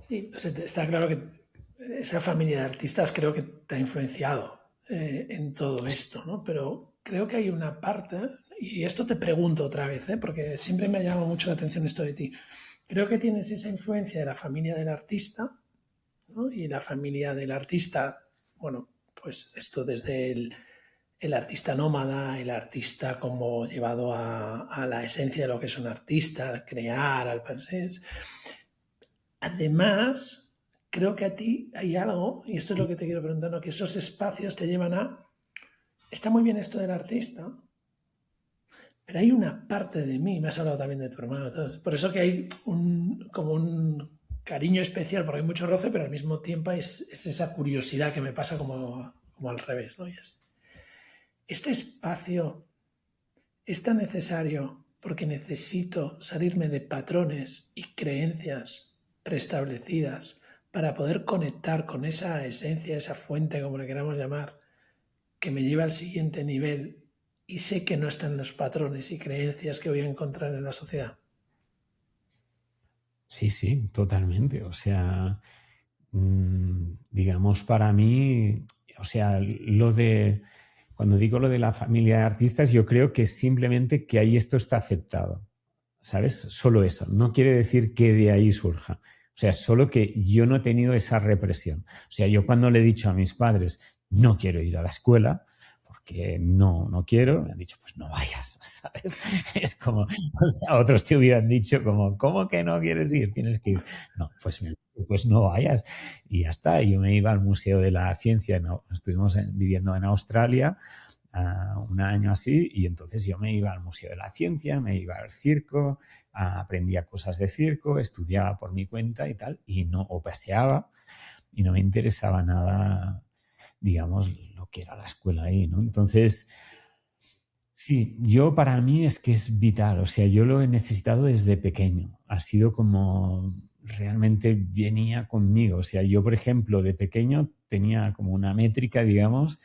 Sí, está claro que esa familia de artistas creo que te ha influenciado en todo esto, ¿no? Pero creo que hay una parte, y esto te pregunto otra vez, porque siempre me ha llamado mucho la atención esto de ti. Creo que tienes esa influencia de la familia del artista, ¿no? Y la familia del artista, bueno, pues esto desde el artista nómada, el artista como llevado a la esencia de lo que es un artista, al crear, al pensar. Además, creo que a ti hay algo, y esto es lo que te quiero preguntar, ¿no? Que esos espacios te llevan a... Está muy bien esto del artista, pero hay una parte de mí, me has hablado también de tu hermano, entonces, por eso que hay como un cariño especial, porque hay mucho roce, pero al mismo tiempo es esa curiosidad que me pasa como al revés, ¿no? Este espacio es tan necesario porque necesito salirme de patrones y creencias preestablecidas para poder conectar con esa esencia, esa fuente, como le queramos llamar, que me lleva al siguiente nivel y sé que no están los patrones y creencias que voy a encontrar en la sociedad. Sí, sí, totalmente. O sea, digamos, para mí, o sea, cuando digo lo de la familia de artistas, yo creo que simplemente que ahí esto está aceptado, ¿sabes? Solo eso. No quiere decir que de ahí surja. O sea, solo que yo no he tenido esa represión. O sea, yo cuando le he dicho a mis padres, no quiero ir a la escuela, porque no quiero, me han dicho, pues no vayas, ¿sabes? Es como, o sea, otros te hubieran dicho como, ¿cómo que no quieres ir? Tienes que ir. No, pues no vayas. Y ya está. Yo me iba al Museo de la Ciencia, no, estuvimos viviendo en Australia un año así, y entonces yo me iba al Museo de la Ciencia, me iba al circo, aprendía cosas de circo, estudiaba por mi cuenta y tal, o paseaba, y no me interesaba nada, digamos, lo que era la escuela ahí, ¿no? Entonces, sí, yo para mí es que es vital, o sea, yo lo he necesitado desde pequeño, ha sido como realmente venía conmigo, o sea, yo por ejemplo de pequeño tenía como una métrica, digamos,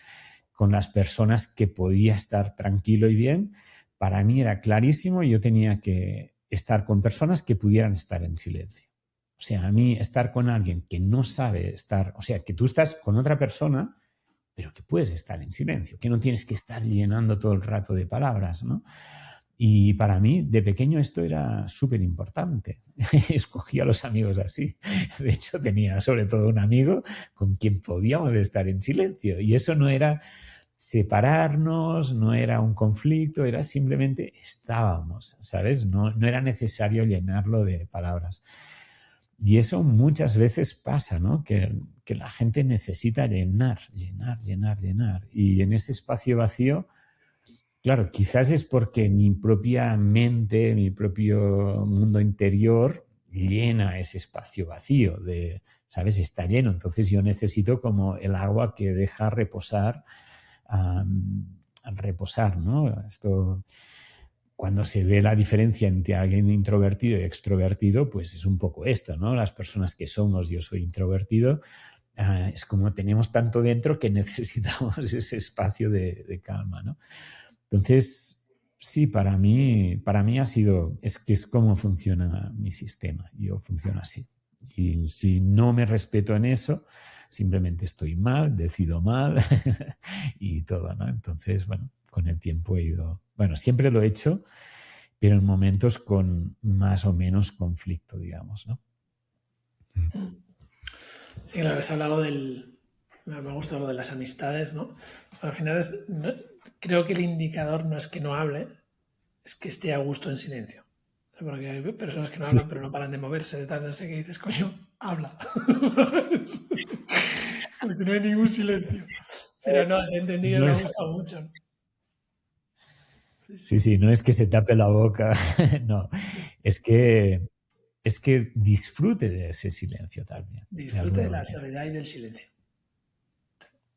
con las personas que podía estar tranquilo y bien. Para mí era clarísimo, yo tenía que estar con personas que pudieran estar en silencio. O sea, a mí estar con alguien que no sabe estar, o sea, que tú estás con otra persona, pero que puedes estar en silencio, que no tienes que estar llenando todo el rato de palabras, ¿no? Y para mí, de pequeño, esto era súper importante. Escogía a los amigos así. De hecho, tenía sobre todo un amigo con quien podíamos estar en silencio. Y eso no era separarnos, no era un conflicto, era simplemente estábamos, ¿sabes? No era necesario llenarlo de palabras. Y eso muchas veces pasa, ¿no? Que la gente necesita llenar. Y en ese espacio vacío, claro, quizás es porque mi propia mente, mi propio mundo interior llena ese espacio vacío de, ¿sabes? Está lleno. Entonces yo necesito como el agua que deja reposar, reposar, ¿no? Esto, cuando se ve la diferencia entre alguien introvertido y extrovertido, pues es un poco esto, ¿no? Las personas que somos, yo soy introvertido, es como tenemos tanto dentro que necesitamos ese espacio de calma, ¿no? Entonces, sí, para mí ha sido, es que es como funciona mi sistema. Yo funciono así. Y si no me respeto en eso, simplemente estoy mal, decido mal y todo, ¿no? Entonces, bueno, con el tiempo he ido, bueno, siempre lo he hecho, pero en momentos con más o menos conflicto, digamos, ¿no? Sí, claro, has hablado del... Me ha gustado lo de las amistades, ¿no? Al final creo que el indicador no es que no hable, es que esté a gusto en silencio. Porque hay personas que no Sí, hablan, sí, pero no paran de moverse, de tal, no sé qué dices, coño, habla. Porque no hay ningún silencio. Pero no, te he entendido y no me ha es, gustado mucho. Sí, sí, sí. sí, no es que se tape la boca, no, es que, es que disfrute de ese silencio también, de Disfrute alguna de la manera. soledad y del silencio.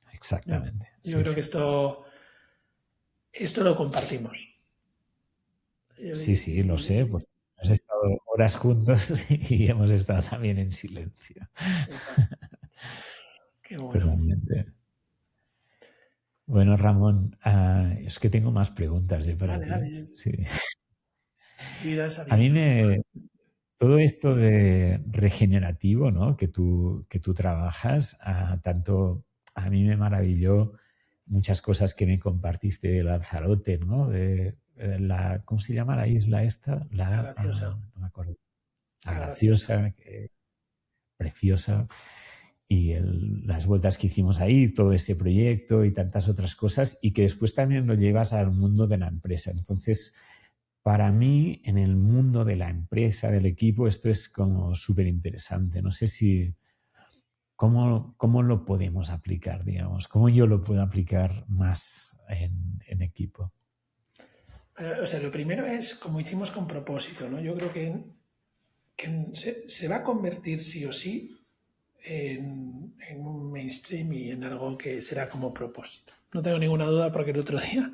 Yo, Exactamente, yo sí, creo que sí. esto lo compartimos. Sí, sí, lo sé, pues hemos estado horas juntos y hemos estado también en silencio, Qué bueno. totalmente. Bueno, Ramón, es que tengo más preguntas para Dale, ti. dale. Sí. Vida es A mí abierta. me, todo esto de regenerativo, ¿no? Que tú trabajas, tanto a mí me maravilló muchas cosas que me compartiste de Lanzarote, ¿no? De la, ¿cómo se llama la isla esta? La graciosa. No me acuerdo. La La graciosa. graciosa, preciosa. Y las vueltas que hicimos ahí, todo ese proyecto y tantas otras cosas, y que después también lo llevas al mundo de la empresa. Entonces, para mí, en el mundo de la empresa, del equipo, esto es como súper interesante. No sé si, ¿cómo lo podemos aplicar, digamos? ¿Cómo yo lo puedo aplicar más en equipo? O sea, lo primero es, como hicimos con propósito, ¿no? Yo creo que se va a convertir sí o sí en un mainstream y en algo que será como propósito. No tengo ninguna duda porque el otro día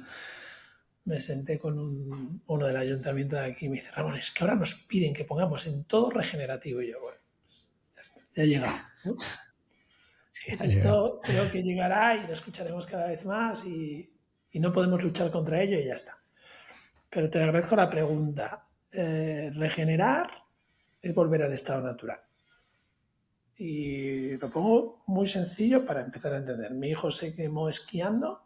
me senté con uno del ayuntamiento de aquí y me dice, Ramón, es que ahora nos piden que pongamos en todo regenerativo. Y yo, bueno, pues ya está, ya ha llegado, ¿no? Entonces esto creo que llegará y lo escucharemos cada vez más y no podemos luchar contra ello y ya está. Pero te agradezco la pregunta. Regenerar es volver al estado natural. Y lo pongo muy sencillo para empezar a entender. Mi hijo se quemó esquiando,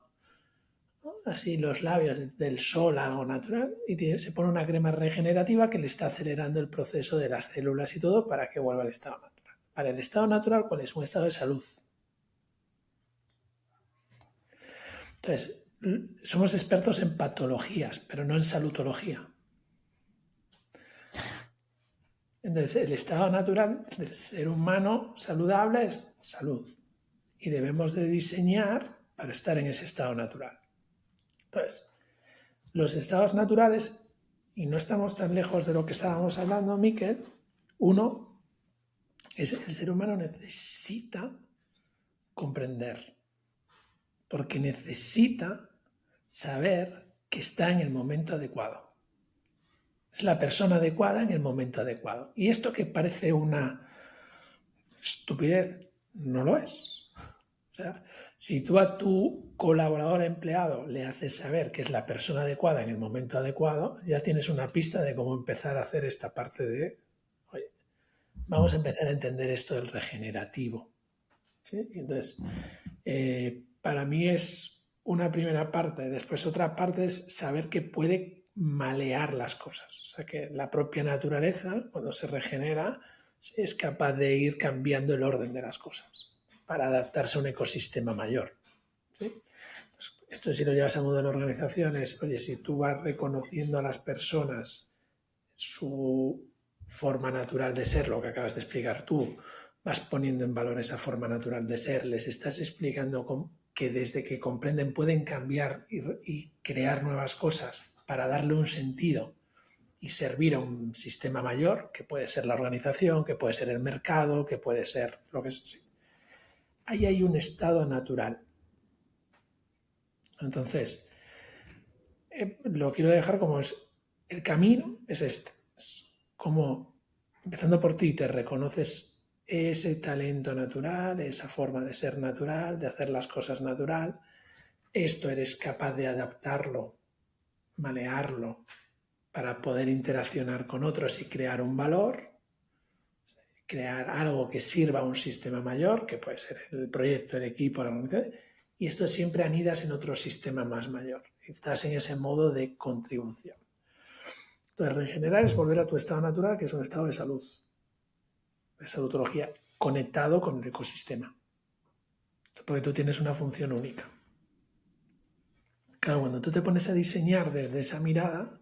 ¿no? Así los labios del sol, algo natural, y se pone una crema regenerativa que le está acelerando el proceso de las células y todo para que vuelva al estado natural. Para el estado natural, ¿cuál es? Un estado de salud. Entonces, somos expertos en patologías, pero no en salutología. Entonces, el estado natural del ser humano saludable es salud. Y debemos de diseñar para estar en ese estado natural. Entonces, los estados naturales, y no estamos tan lejos de lo que estábamos hablando, Miquel, uno es el ser humano necesita comprender, porque necesita saber que está en el momento adecuado. Es la persona adecuada en el momento adecuado. Y esto que parece una estupidez, no lo es. O sea, si tú a tu colaborador empleado le haces saber que es la persona adecuada en el momento adecuado, ya tienes una pista de cómo empezar a hacer esta parte de, oye, vamos a empezar a entender esto del regenerativo. ¿Sí? Y entonces, para mí es una primera parte. Después otra parte es saber que puede malear las cosas. O sea, que la propia naturaleza, cuando se regenera, es capaz de ir cambiando el orden de las cosas para adaptarse a un ecosistema mayor. ¿Sí? Entonces, esto si lo llevas a modo de la organización es, oye, si tú vas reconociendo a las personas su forma natural de ser, lo que acabas de explicar tú, vas poniendo en valor esa forma natural de ser, les estás explicando que desde que comprenden pueden cambiar y crear nuevas cosas para darle un sentido y servir a un sistema mayor, que puede ser la organización, que puede ser el mercado, que puede ser lo que es. Ahí hay un estado natural. Entonces, lo quiero dejar como es, el camino es este. Es como, empezando por ti, te reconoces ese talento natural, esa forma de ser natural, de hacer las cosas natural. Esto eres capaz de adaptarlo, manearlo, para poder interaccionar con otros y crear un valor. crear algo que sirva a un sistema mayor, que puede ser el proyecto, el equipo, la organización, y esto siempre anidas en otro sistema más mayor. Estás en ese modo de contribución. Entonces, regenerar es volver a tu estado natural, que es un estado de salud, de salutología, conectado con el ecosistema. Porque tú tienes una función única. Claro, cuando tú te pones a diseñar desde esa mirada,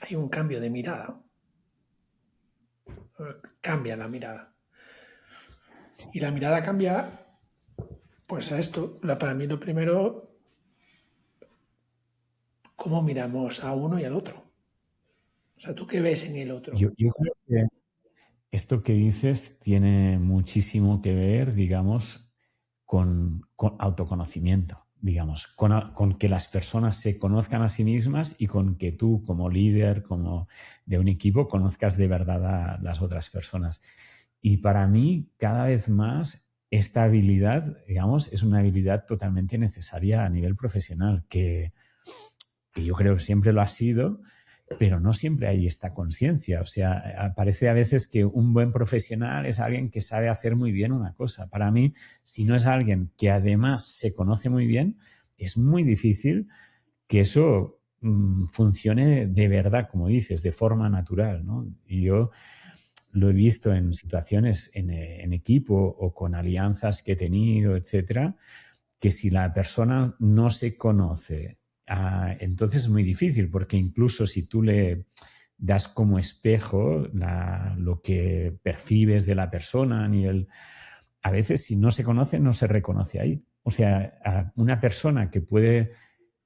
hay un cambio de mirada. Cambia la mirada. Y la mirada cambia, pues a esto. Para mí lo primero, cómo miramos a uno y al otro. O sea, ¿tú qué ves en el otro? Yo creo que esto que dices tiene muchísimo que ver, digamos, con autoconocimiento, digamos, con que las personas se conozcan a sí mismas y con que tú, como líder, como de un equipo, conozcas de verdad a las otras personas. Y para mí, cada vez más, esta habilidad, digamos, es una habilidad totalmente necesaria a nivel profesional, que yo creo que siempre lo ha sido, pero no siempre hay esta conciencia. O sea, parece a veces que un buen profesional es alguien que sabe hacer muy bien una cosa. Para mí, si no es alguien que además se conoce muy bien, es muy difícil que eso funcione de verdad, como dices, de forma natural, ¿no? Y yo lo he visto en situaciones en equipo o con alianzas que he tenido, etcétera, que si la persona no se conoce, entonces es muy difícil, porque incluso si tú le das como espejo lo que percibes de la persona a nivel... A veces si no se conoce, no se reconoce ahí. O sea, a una persona que puede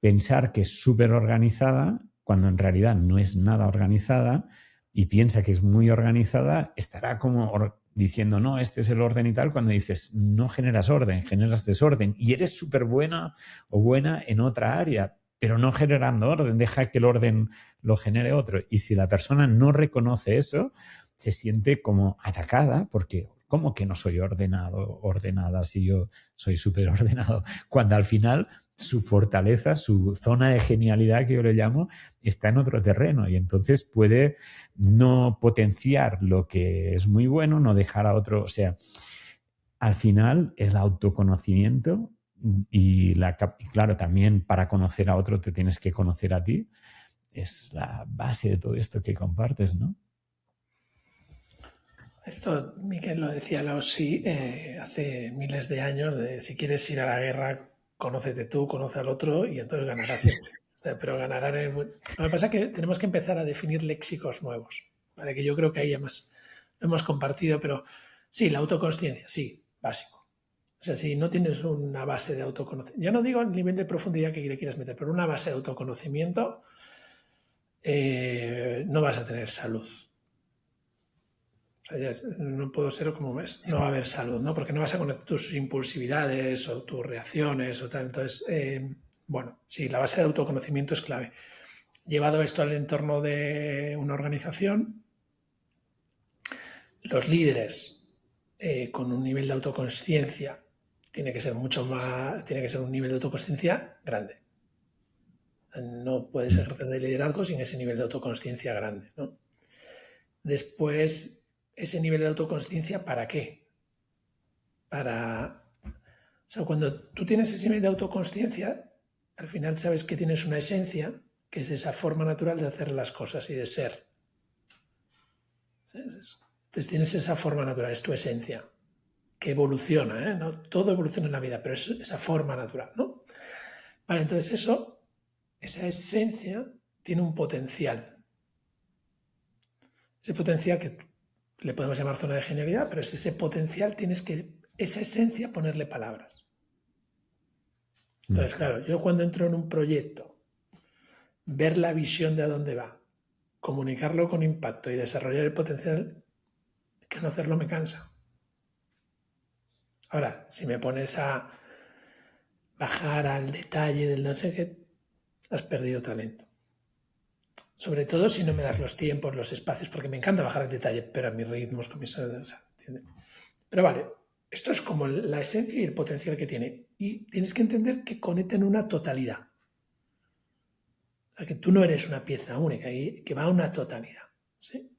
pensar que es súper organizada, cuando en realidad no es nada organizada, y piensa que es muy organizada, estará como diciendo, no, este es el orden y tal, cuando dices, no generas orden, generas desorden, y eres súper buena o buena en otra área, pero no generando orden, deja que el orden lo genere otro. Y si la persona no reconoce eso, se siente como atacada, porque ¿cómo que no soy ordenada si yo soy súper ordenado? Cuando al final su fortaleza, su zona de genialidad, que yo le llamo, está en otro terreno, y entonces puede no potenciar lo que es muy bueno, no dejar a otro. O sea, al final el autoconocimiento claro, también para conocer a otro te tienes que conocer a ti, es la base de todo esto que compartes, ¿no? Esto, Miquel lo decía Laozi hace miles de años, de si quieres ir a la guerra, conócete tú, conoce al otro y entonces ganarás siempre. O sea, pero ganarán Lo que pasa es que tenemos que empezar a definir léxicos nuevos, ¿vale? Que yo creo que ahí además lo hemos compartido, pero sí, la autoconsciencia, sí, básico. O sea, si no tienes una base de autoconocimiento, ya no digo el nivel de profundidad que le quieras meter, pero una base de autoconocimiento, no vas a tener salud. O sea, no puedo ser como ves, no va a haber salud, ¿no? Porque no vas a conocer tus impulsividades o tus reacciones o tal. Entonces, bueno, sí, la base de autoconocimiento es clave. Llevado esto al entorno de una organización, los líderes con un nivel de autoconsciencia tiene que ser mucho más, tiene que ser un nivel de autoconsciencia grande. No puedes ejercer de liderazgo sin ese nivel de autoconsciencia grande, ¿no? Después, ese nivel de autoconsciencia, ¿para qué? O sea, cuando tú tienes ese nivel de autoconsciencia, al final sabes que tienes una esencia, que es esa forma natural de hacer las cosas y de ser. ¿Sabes? Entonces tienes esa forma natural, es tu esencia, que evoluciona, ¿eh? No, todo evoluciona en la vida, pero es esa forma natural, ¿no? Vale, entonces esa esencia tiene un potencial. Ese potencial que le podemos llamar zona de genialidad, pero es ese potencial, tienes que, esa esencia, ponerle palabras. Entonces, claro, yo cuando entro en un proyecto, ver la visión de a dónde va, comunicarlo con impacto y desarrollar el potencial, que no hacerlo me cansa. Ahora, si me pones a bajar al detalle del no sé qué, has perdido talento. Sobre todo si no me das los tiempos, los espacios, porque me encanta bajar al detalle, pero a mis ritmos, con mis... O sea, ¿entiendes? Pero vale, esto es como la esencia y el potencial que tiene. Y tienes que entender que conectan una totalidad. O sea, que tú no eres una pieza única, que va a una totalidad. ¿Sí?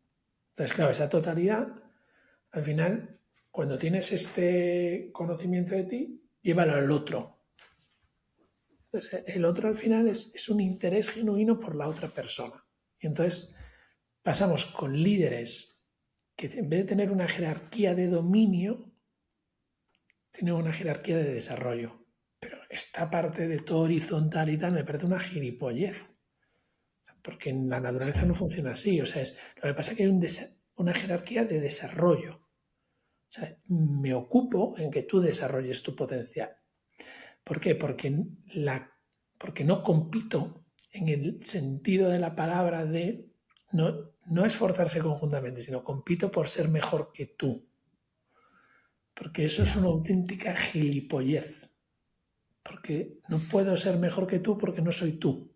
Entonces, claro, esa totalidad Al final, cuando tienes este conocimiento de ti, llévalo al otro. Entonces, el otro al final es un interés genuino por la otra persona. Y entonces pasamos con líderes que en vez de tener una jerarquía de dominio, tienen una jerarquía de desarrollo. Pero esta parte de todo horizontal y tal me parece una gilipollez. Porque en la naturaleza no Sí, funciona así. O sea, lo que pasa es que hay una jerarquía de desarrollo. O sea, me ocupo en que tú desarrolles tu potencial. ¿Por qué? Porque no compito en el sentido de la palabra de no esforzarse conjuntamente, sino compito por ser mejor que tú. Porque eso es ya. una auténtica gilipollez. Porque no puedo ser mejor que tú porque no soy tú.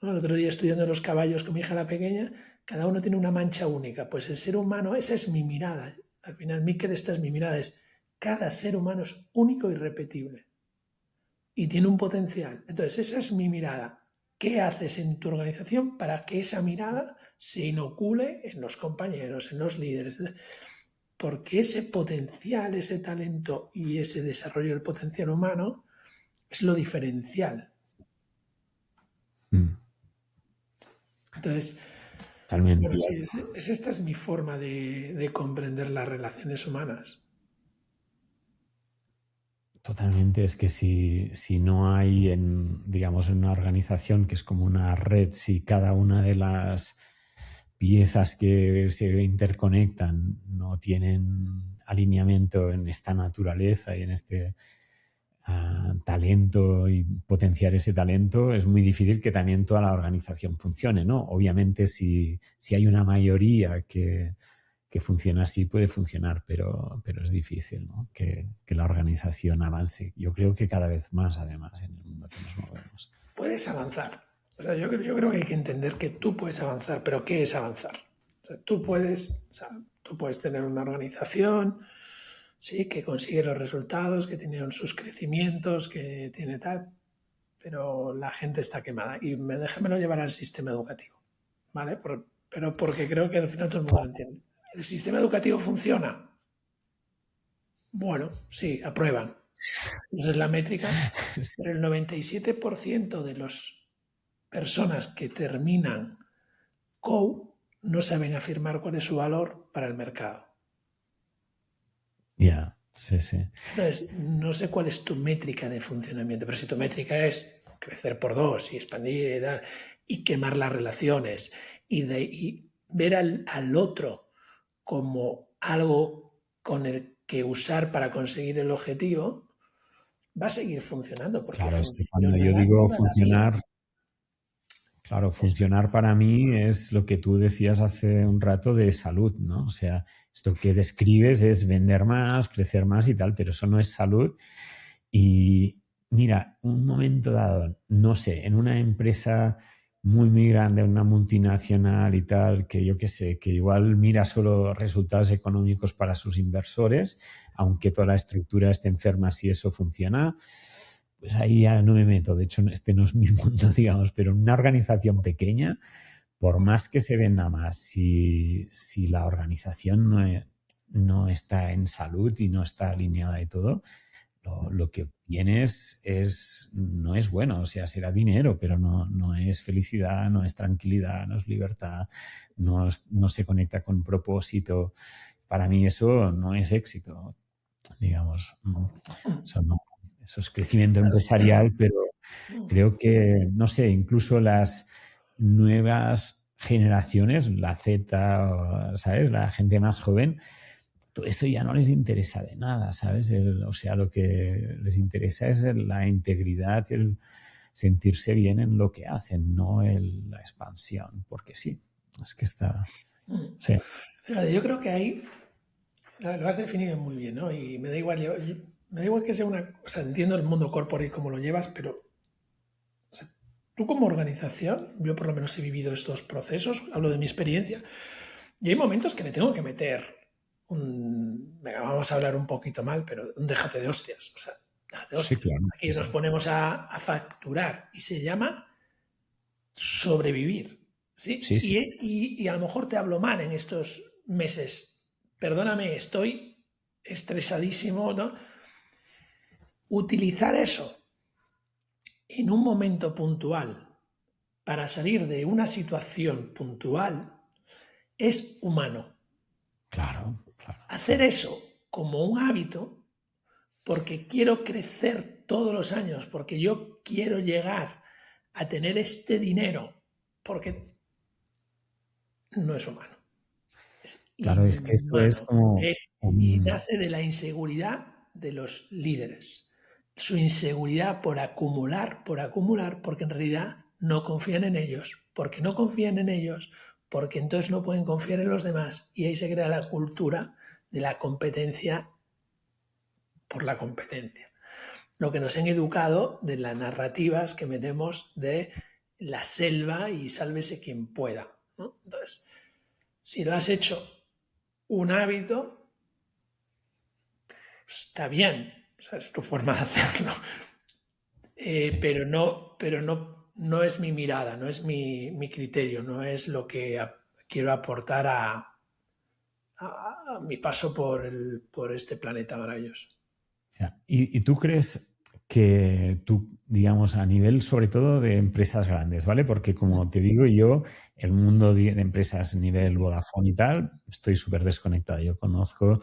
¿No? El otro día estudiando los caballos con mi hija la pequeña, cada uno tiene una mancha única. Pues el ser humano, esa es mi mirada. Al final, Miquel, esta es mi mirada. Cada ser humano es único y repetible. Y tiene un potencial. Entonces, esa es mi mirada. ¿Qué haces en tu organización para que esa mirada se inocule en los compañeros, en los líderes? Porque ese potencial, ese talento y ese desarrollo del potencial humano es lo diferencial. Mm, Entonces, totalmente. bueno, sí, esta es mi forma de comprender las relaciones humanas. Totalmente, es que si no hay digamos, en una organización que es como una red, si cada una de las piezas que se interconectan no tienen alineamiento en esta naturaleza y en este talento y potenciar ese talento, es muy difícil que también toda la organización funcione, ¿no? Obviamente, si hay una mayoría que funciona así, puede funcionar, pero es difícil, ¿no? Que la organización avance. Yo creo que cada vez más, además, en el mundo que nos movemos. Puedes avanzar. O sea, yo creo que hay que entender que tú puedes avanzar, pero ¿qué es avanzar? O sea, tú puedes tener una organización, sí, que consigue los resultados, que tiene sus crecimientos, que tiene tal, pero la gente está quemada. Y déjamelo llevar al sistema educativo, ¿vale? Pero porque creo que al final todo el mundo lo entiende. ¿El sistema educativo funciona? Bueno, sí, aprueban. Esa es la métrica, pero el 97% de las personas que terminan COU no saben afirmar cuál es su valor para el mercado. Ya, sí, sí. Entonces, no sé cuál es tu métrica de funcionamiento, pero si tu métrica es crecer por dos y expandir y, tal, y quemar las relaciones y ver al otro como algo con el que usar para conseguir el objetivo, va a seguir funcionando porque Claro, es que cuando yo funcionará digo toda la vida. funcionar, claro, Es- funcionar para mí es lo que tú decías hace un rato de salud, ¿no? O sea, esto que describes es vender más, crecer más y tal, pero eso no es salud. Y mira, un momento dado, no sé, en una empresa muy, muy grande, una multinacional y tal, que yo qué sé, que igual mira solo resultados económicos para sus inversores, aunque toda la estructura esté enferma, si eso funciona, pues ahí ya no me meto. De hecho, este no es mi mundo, digamos, pero en una organización pequeña, por más que se venda más, si la organización no está en salud y no está alineada y todo, lo que obtienes no es bueno, o sea, será dinero, pero no es felicidad, no es tranquilidad, no es libertad, no se conecta con propósito. Para mí eso no es éxito, digamos. Eso es crecimiento empresarial, pero creo que, no sé, incluso las nuevas generaciones, la Z, ¿sabes? La gente más joven, todo eso ya no les interesa de nada, ¿sabes? O sea, lo que les interesa es la integridad y el sentirse bien en lo que hacen, no la expansión, porque sí, es que está... Sí, Fíjate, yo creo que ahí lo has definido muy bien, ¿no? Y me da igual, me da igual que sea una... O sea, entiendo el mundo corporate y cómo lo llevas, pero o sea, tú como organización, yo por lo menos he vivido estos procesos, hablo de mi experiencia, y hay momentos que le tengo que meter venga, vamos a hablar un poquito mal, pero un déjate de hostias. O sea, déjate de sí, hostias. claro. Aquí Sí, nos sí. ponemos a facturar y se llama sobrevivir. ¿Sí? Sí, sí. Y a lo mejor te hablo mal en estos meses, perdóname, estoy estresadísimo, ¿no? Utilizar eso en un momento puntual para salir de una situación puntual es humano. Claro, claro. Hacer eso como un hábito, porque quiero crecer todos los años, porque yo quiero llegar a tener este dinero, porque no es humano. Es Claro, es que eso es inhumano. como Y un... nace de la inseguridad de los líderes. Su inseguridad por acumular, porque en realidad no confían en ellos, porque no confían en ellos, porque entonces no pueden confiar en los demás, y ahí se crea la cultura de la competencia por la competencia. Lo que nos han educado de las narrativas que metemos de la selva y sálvese quien pueda, ¿no? Entonces, si lo has hecho un hábito, está bien, o sea, es tu forma de hacerlo, Sí. pero no es mi mirada, no es mi criterio, no es lo que quiero aportar a mi paso por este planeta maravilloso. Ya. ¿Y tú crees que tú, digamos, a nivel sobre todo de empresas grandes, ¿vale? Porque como te digo yo, el mundo de empresas nivel Vodafone y tal, estoy súper desconectado. Yo conozco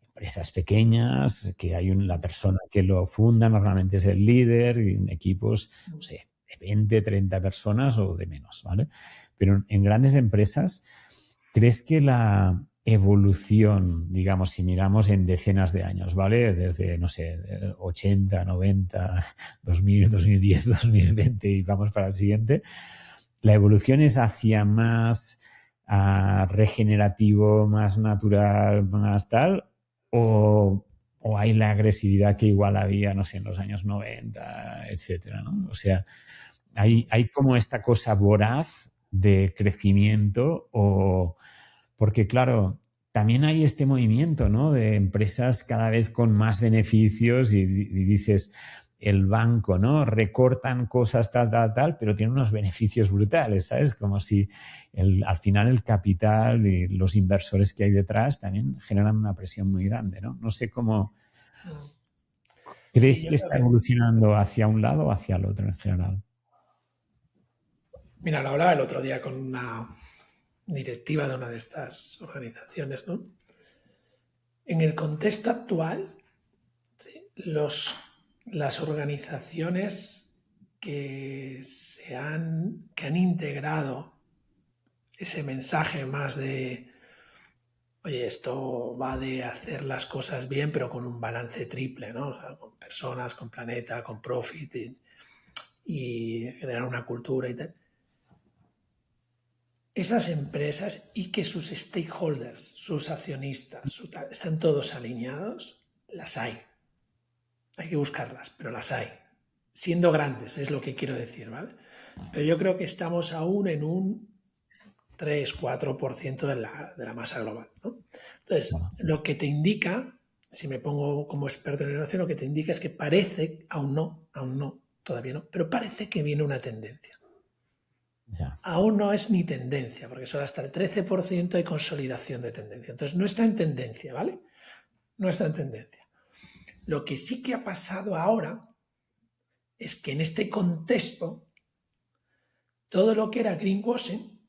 empresas pequeñas, que hay la persona que lo funda, normalmente es el líder, y en equipos, no sé, de 20, 30 personas o de menos, ¿vale? Pero en grandes empresas, ¿crees que la evolución, digamos, si miramos en decenas de años, ¿vale? Desde, no sé, 80, 90, 2000, 2010, 2020 y vamos para el siguiente, la evolución es hacia más regenerativo, más natural, más tal, o hay la agresividad que igual había, no sé, en los años 90, etcétera, ¿no? O sea, hay como esta cosa voraz de crecimiento o porque, claro, también hay este movimiento, ¿no? De empresas cada vez con más beneficios y dices, el banco, ¿no? Recortan cosas, tal, tal, tal, pero tienen unos beneficios brutales, ¿sabes? Como si al final el capital y los inversores que hay detrás también generan una presión muy grande, ¿no? No sé cómo... Sí, ¿Crees yo que creo está que, evolucionando hacia un lado o hacia el otro en general? mira, lo hablaba el otro día con una directiva de una de estas organizaciones, ¿no? En el contexto actual, ¿sí? Las organizaciones que han integrado ese mensaje más de, oye, esto va de hacer las cosas bien, pero con un balance triple, ¿no? O sea, con personas, con planeta, con profit y generar una cultura y tal. Esas empresas y que sus stakeholders, sus accionistas, están todos alineados, las hay. Hay que buscarlas, pero las hay. Siendo grandes, es lo que quiero decir, ¿vale? Pero yo creo que estamos aún en un 3-4% de la masa global, ¿no? Entonces, Bueno, lo que te indica, si me pongo como experto en innovación, lo que te indica es que parece, aún no, todavía no, pero parece que viene una tendencia. ya. Aún no es ni tendencia, porque solo hasta el 13% hay consolidación de tendencia. Entonces, no está en tendencia, ¿vale? No está en tendencia. Lo que sí que ha pasado ahora es que en este contexto, todo lo que era greenwashing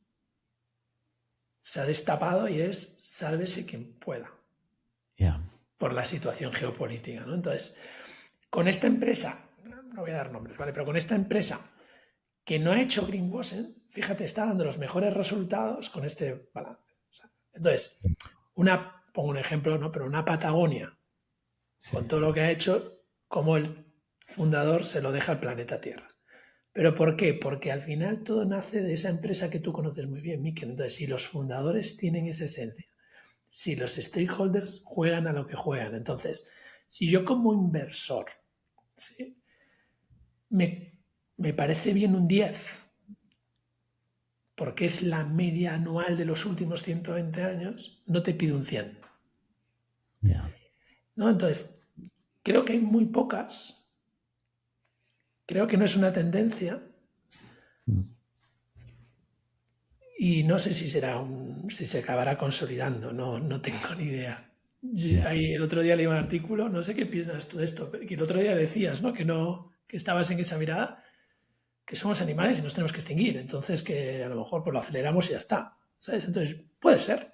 se ha destapado y es sálvese quien pueda Ya. por la situación geopolítica, ¿no? Entonces, con esta empresa, no voy a dar nombres, ¿vale? Pero con esta empresa que no ha hecho greenwashing, fíjate, está dando los mejores resultados con este balance. O sea, entonces, pongo un ejemplo, ¿no? Pero una Patagonia, Sí. con todo lo que ha hecho, como el fundador se lo deja al planeta Tierra. ¿Pero por qué? Porque al final todo nace de esa empresa que tú conoces muy bien, Miquel. Entonces, si los fundadores tienen esa esencia, si los stakeholders juegan a lo que juegan, entonces, si yo como inversor, ¿sí? me parece bien un 10, porque es la media anual de los últimos 120 años, no te pido un 100. Ya. ¿No? Entonces, creo que hay muy pocas, creo que no es una tendencia, Mm. Y no sé si si se acabará consolidando, no tengo ni idea. Ya. Ahí el otro día leí un artículo, no sé qué piensas tú de esto, que el otro día decías, ¿no? Que estabas en esa mirada, que somos animales y nos tenemos que extinguir, entonces que a lo mejor pues lo aceleramos y ya está, ¿sabes? Entonces, puede ser.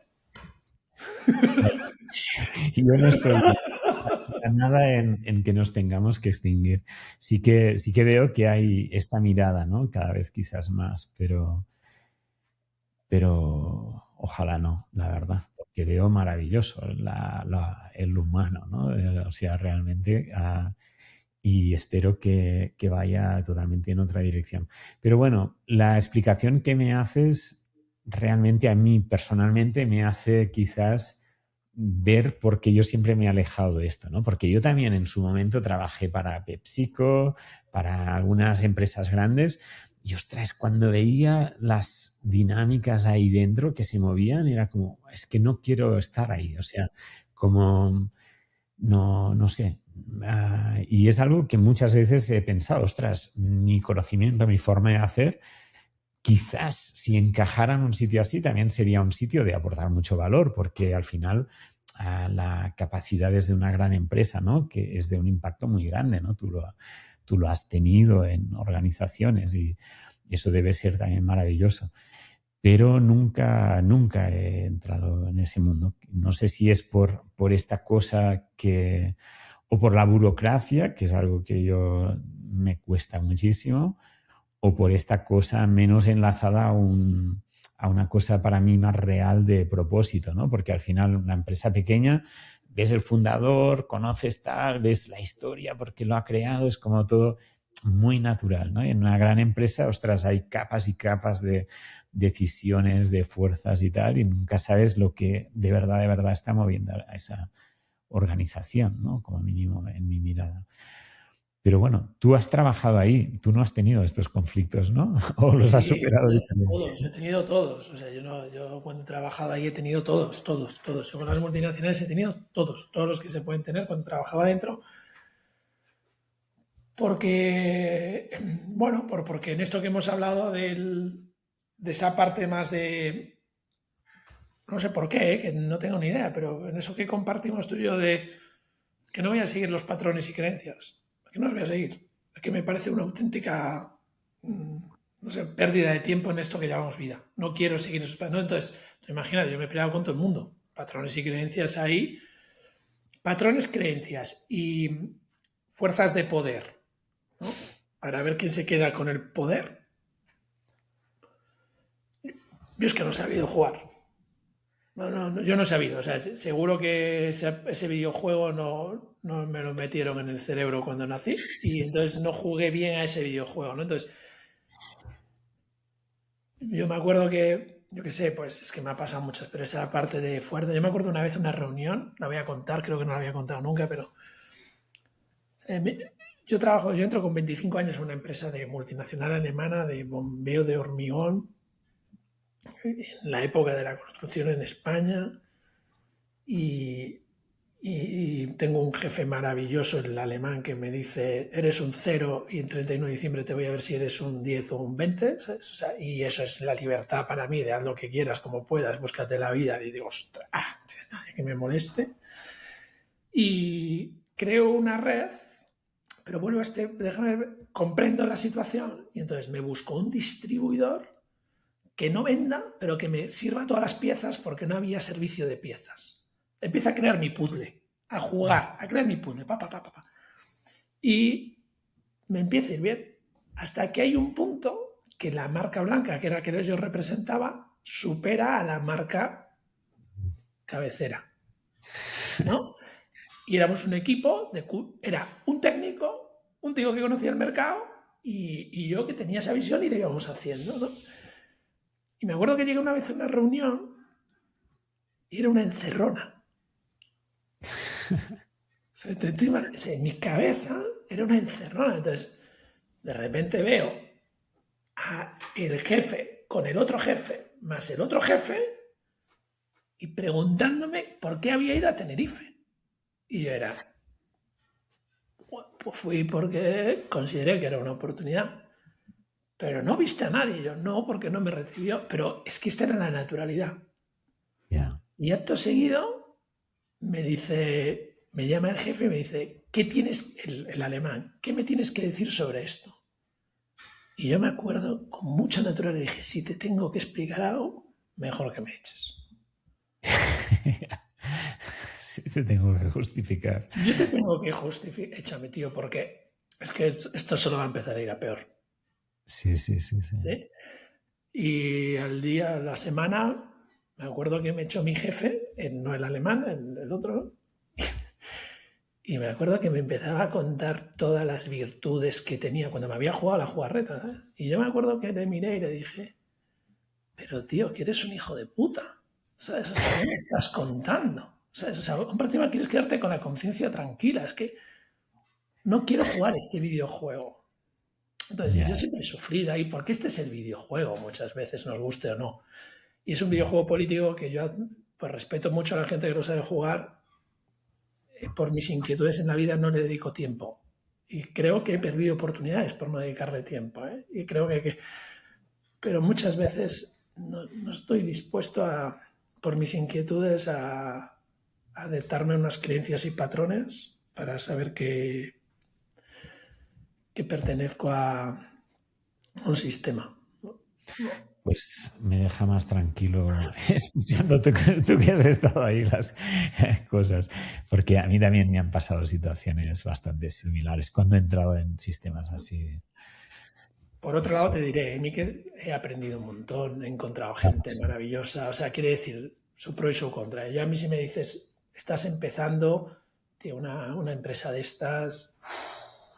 Yo no estoy para nada en que nos tengamos que extinguir. Sí que veo que hay esta mirada, ¿no? Cada vez quizás más, pero ojalá no, la verdad, porque veo maravilloso el humano, ¿no? O sea, realmente, y espero que vaya totalmente en otra dirección. Pero bueno, la explicación que me haces realmente a mí personalmente me hace quizás ver por qué yo siempre me he alejado de esto, ¿no? Porque yo también en su momento trabajé para PepsiCo, para algunas empresas grandes, y ostras, cuando veía las dinámicas ahí dentro que se movían, era como, es que no quiero estar ahí, o sea, como, no sé. Y es algo que muchas veces he pensado, ostras, mi conocimiento, mi forma de hacer, quizás si encajara en un sitio así, también sería un sitio de aportar mucho valor, porque al final la capacidad es de una gran empresa, ¿no? Que es de un impacto muy grande, ¿no? Tú lo has tenido en organizaciones y eso debe ser también maravilloso. Pero nunca he entrado en ese mundo. No sé si es por esta cosa que, o por la burocracia, que es algo que yo me cuesta muchísimo, o por esta cosa menos enlazada a una cosa para mí más real de propósito, ¿no? Porque al final una empresa pequeña, ves el fundador, conoces tal, ves la historia porque lo ha creado, es como todo muy natural, ¿no? Y en una gran empresa, ostras, hay capas y capas de decisiones, de fuerzas y tal, y nunca sabes lo que de verdad está moviendo a esa organización, ¿no? Como mínimo en mi mirada. Pero bueno, tú has trabajado ahí, tú no has tenido estos conflictos, ¿no? O los has Sí, superado joder, diferente. todos, he tenido todos. O sea, yo cuando he trabajado ahí he tenido todos. Yo con las multinacionales he tenido todos los que se pueden tener cuando trabajaba dentro. Porque, bueno, porque en esto que hemos hablado de esa parte más de, no sé por qué, que no tengo ni idea, pero en eso que compartimos tú y yo de que no voy a seguir los patrones y creencias, que no los voy a seguir. Es que me parece una auténtica, no sé, pérdida de tiempo en esto que llamamos vida. No quiero seguir esos patrones. No, entonces, imagínate, yo me he peleado con todo el mundo. Patrones y creencias ahí. Patrones, creencias y fuerzas de poder, ¿no? Para ver quién se queda con el poder. Yo es que no he sabido jugar. Yo no he sabido. O sea, seguro que ese videojuego no me lo metieron en el cerebro cuando nací y entonces no jugué bien a ese videojuego, ¿no? Entonces, yo me acuerdo que, yo qué sé, pues es que me ha pasado muchas, pero esa parte de fuerte. Yo me acuerdo una vez una reunión, la voy a contar, creo que no la había contado nunca, pero eh, me- yo entro con 25 años en una empresa de multinacional alemana de bombeo de hormigón en la época de la construcción en España y, y tengo un jefe maravilloso, el alemán, que me dice, eres un cero y el 31 de diciembre te voy a ver si eres un 10 o un 20, ¿sabes? O sea, y eso es la libertad para mí, de haz lo que quieras, como puedas, búscate la vida. Y digo, ostras, nadie que me moleste. Y creo una red, pero vuelvo a déjame ver, comprendo la situación y entonces me busco un distribuidor que no venda, pero que me sirva todas las piezas porque no había servicio de piezas. Empiezo a crear mi puzzle, a jugar, a crear mi puzzle, y me empieza a ir bien. Hasta que hay un punto que la marca blanca, que era la que yo representaba, supera a la marca cabecera, ¿no? Y éramos un equipo, era un técnico, un tío que conocía el mercado y yo que tenía esa visión y le íbamos haciendo, ¿no? Y me acuerdo que llegué una vez a una reunión y era una encerrona. O sea, en mi cabeza era una encerrona. Entonces, de repente veo a el jefe con el otro jefe, más el otro jefe, y preguntándome por qué había ido a Tenerife. Y yo era, pues fui porque consideré que era una oportunidad. pero no viste a nadie. Y yo, no, porque no me recibió. Pero es que esta era la naturalidad. Ya. Y acto seguido me dice, me llama el jefe y me dice, ¿qué tienes, el alemán, qué me tienes que decir sobre esto? Y yo me acuerdo con mucha naturalidad, dije, si te tengo que explicar algo, mejor que me eches. Sí, te tengo que justificar. Si yo te tengo que justificar, échame, tío, porque es que esto solo va a empezar a ir a peor. Sí, sí, sí, sí. ¿Sí? Y al día, la semana, me acuerdo que me echó mi jefe, no el alemán, el otro, y me acuerdo que me empezaba a contar todas las virtudes que tenía cuando me había jugado la jugarreta, ¿sabes? Y yo me acuerdo que le miré y le dije, pero tío, que eres un hijo de puta, ¿sabes? O sea, ¿qué me estás contando? ¿Sabes? O sea, por encima quieres quedarte con la conciencia tranquila, es que no quiero jugar este videojuego. Entonces, yo Ya. siempre he sufrido ahí, porque este es el videojuego, muchas veces, nos guste o no. Y es un videojuego político que yo pues, respeto mucho a la gente que lo sabe jugar. Por mis inquietudes en la vida no le dedico tiempo. Y creo que he perdido oportunidades por no dedicarle tiempo. Y creo que... Pero muchas veces no estoy dispuesto a, por mis inquietudes, a adaptarme a unas creencias y patrones para saber que pertenezco a un sistema. Pues me deja más tranquilo escuchando tú que has estado ahí las cosas, porque a mí también me han pasado situaciones bastante similares cuando he entrado en sistemas así. Por otro lado, Es, te diré, Miquel, he aprendido un montón, he encontrado claro, gente sí. maravillosa. O sea, quiere decir, su pro y su contra. Yo a mí si me dices, estás empezando, tío, una empresa de estas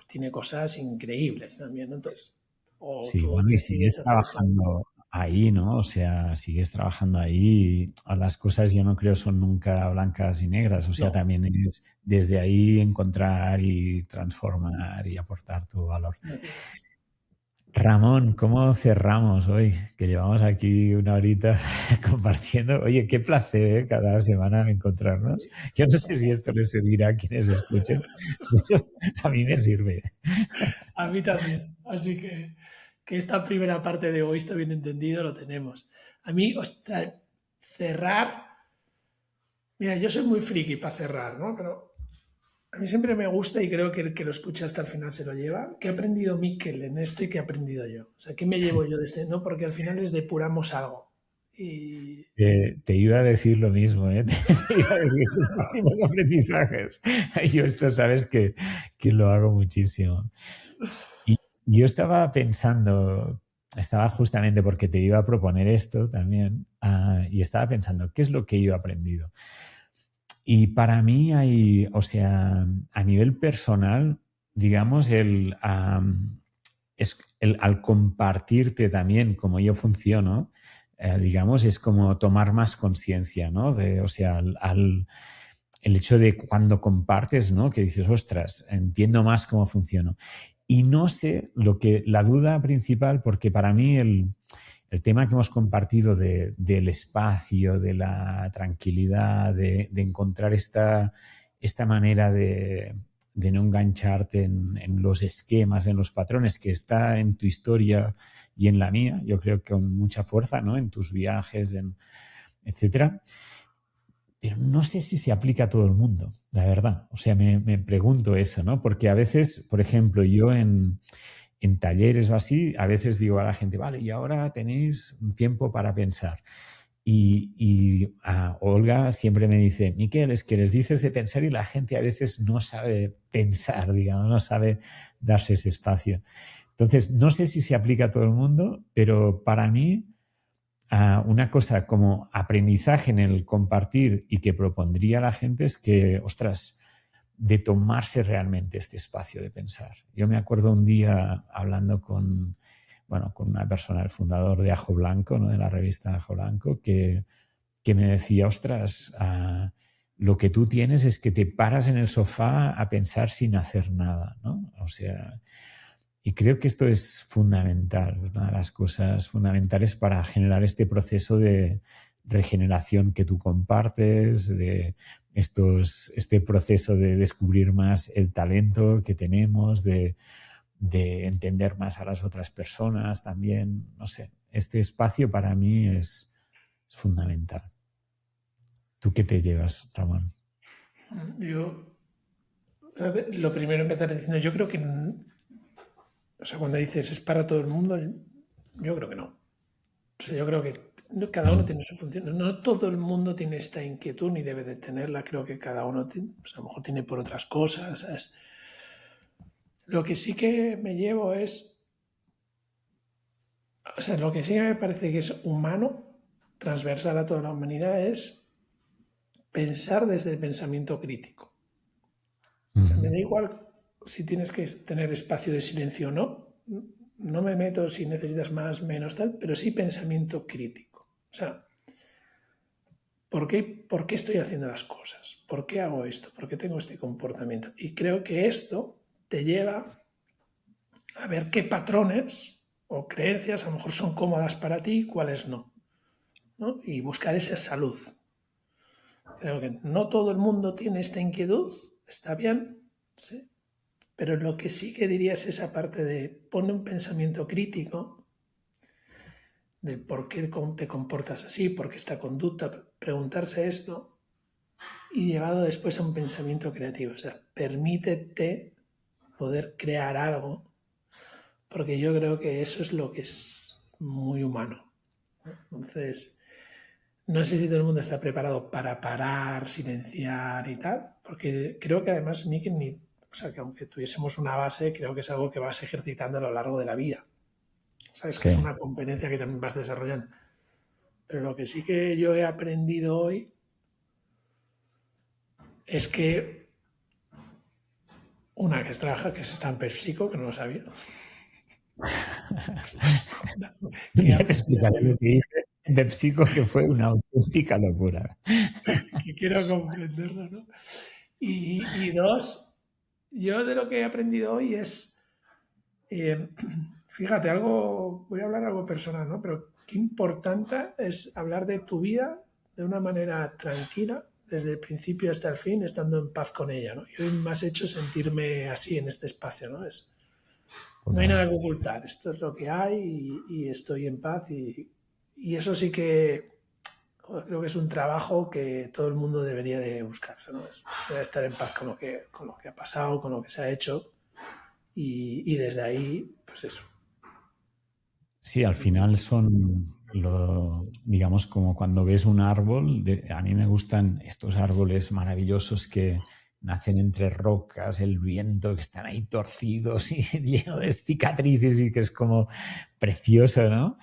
tiene cosas increíbles también, ¿no? Entonces, o Sí, tú bueno, y decides sigues hacer esto. trabajando ahí, ¿no? O sea, sigues trabajando ahí. Las cosas yo no creo son nunca blancas y negras. O sea, No, también es desde ahí encontrar y transformar y aportar tu valor. así es. Ramón, ¿cómo cerramos hoy? Que llevamos aquí una horita compartiendo. Oye, qué placer, ¿eh? Cada semana encontrarnos. Yo no sé si esto les servirá a quienes escuchen, pero a mí me sirve. A mí también. Así que esta primera parte de egoísta bien entendido lo tenemos. A mí, ostras, cerrar. Mira, yo soy muy friki para cerrar, ¿no? Pero a mí siempre me gusta y creo que el que lo escucha hasta el final se lo lleva. ¿Qué ha aprendido Miquel en esto y qué he aprendido yo? O sea, ¿qué me llevo yo de este? ¿No? Porque al final les depuramos algo. Y Te iba a decir lo mismo, ¿eh? Te iba a decir los últimos aprendizajes. Yo esto sabes que lo hago muchísimo. Y yo estaba pensando, estaba justamente porque te iba a proponer esto también, y estaba pensando, ¿qué es lo que yo he aprendido? Y para mí hay, o sea, a nivel personal, digamos, al compartirte también cómo yo funciono, digamos, es como tomar más conciencia, ¿no? O sea, el hecho de cuando compartes, ¿no? Que dices, ostras, entiendo más cómo funciono. Y no sé la duda principal, porque para mí el tema que hemos compartido del espacio, de la tranquilidad, de encontrar esta manera de no engancharte en los esquemas, en los patrones, que está en tu historia y en la mía, yo creo que con mucha fuerza, ¿no? En tus viajes, etcétera. Pero no sé si se aplica a todo el mundo, la verdad. O sea, me pregunto eso, ¿no? Porque a veces, por ejemplo, yo en talleres o así, a veces digo a la gente, vale, y ahora tenéis un tiempo para pensar. Y a Olga siempre me dice, Miquel, es que les dices de pensar y la gente a veces no sabe pensar, digamos, no sabe darse ese espacio. Entonces, no sé si se aplica a todo el mundo, pero para mí, una cosa como aprendizaje en el compartir y que propondría a la gente es que, ostras, de tomarse realmente este espacio de pensar. Yo me acuerdo un día hablando con una persona, el fundador de Ajo Blanco, ¿no? De la revista Ajo Blanco, que me decía, ostras, lo que tú tienes es que te paras en el sofá a pensar sin hacer nada, ¿no? O sea, y creo que esto es fundamental, una de las cosas fundamentales para generar este proceso de regeneración que tú compartes, de este proceso de descubrir más el talento que tenemos, de de entender más a las otras personas también. No sé, este espacio para mí es fundamental. ¿Tú qué te llevas, Ramón? Yo, a ver, lo primero empezar diciendo, yo creo que, o sea, cuando dices es para todo el mundo, yo creo que no. O sea, yo creo que cada uno No. tiene su función. No todo el mundo tiene esta inquietud ni debe de tenerla. Creo que cada uno pues a lo mejor tiene por otras cosas, ¿sabes? Lo que sí que me llevo es, o sea, lo que sí que me parece que es humano, transversal a toda la humanidad, es pensar desde el pensamiento crítico. O sea, me da igual si tienes que tener espacio de silencio o no. No me meto si necesitas más, menos, tal, pero sí pensamiento crítico. O sea, por qué estoy haciendo las cosas? ¿Por qué hago esto? ¿Por qué tengo este comportamiento? Y creo que esto te lleva a ver qué patrones o creencias a lo mejor son cómodas para ti y cuáles no, ¿no? Y buscar esa salud. Creo que no todo el mundo tiene esta inquietud, está bien, ¿sí? Pero lo que sí que diría es esa parte de poner un pensamiento crítico de por qué te comportas así, por qué esta conducta, preguntarse esto y llevado después a un pensamiento creativo. O sea, permítete poder crear algo, porque yo creo que eso es lo que es muy humano. Entonces, no sé si todo el mundo está preparado para parar, silenciar y tal, porque creo que además o sea, que aunque tuviésemos una base, creo que es algo que vas ejercitando a lo largo de la vida. Sabes que es Sí. una competencia que también vas desarrollando. Pero lo que sí que yo he aprendido hoy es que una que es trabaja, que es esta en PepsiCo, que no lo sabía. Que Ya te hace explicaré lo que hice en PepsiCo, que fue una auténtica locura. que quiero comprenderlo, ¿no? Y dos, yo de lo que he aprendido hoy es, eh, fíjate, voy a hablar algo personal, ¿no? Pero qué importante es hablar de tu vida de una manera tranquila, desde el principio hasta el fin, estando en paz con ella, ¿no? Y hoy me has hecho sentirme así en este espacio, ¿no? No hay nada Total. que ocultar, esto es lo que hay y estoy en paz y eso sí que creo que es un trabajo que todo el mundo debería de buscarse, ¿no? Es estar en paz con lo que ha pasado, con lo que se ha hecho y desde ahí, pues eso. Sí, al final son, digamos, como cuando ves un árbol, a mí me gustan estos árboles maravillosos que nacen entre rocas, el viento, que están ahí torcidos y llenos de cicatrices y que es como precioso, ¿no?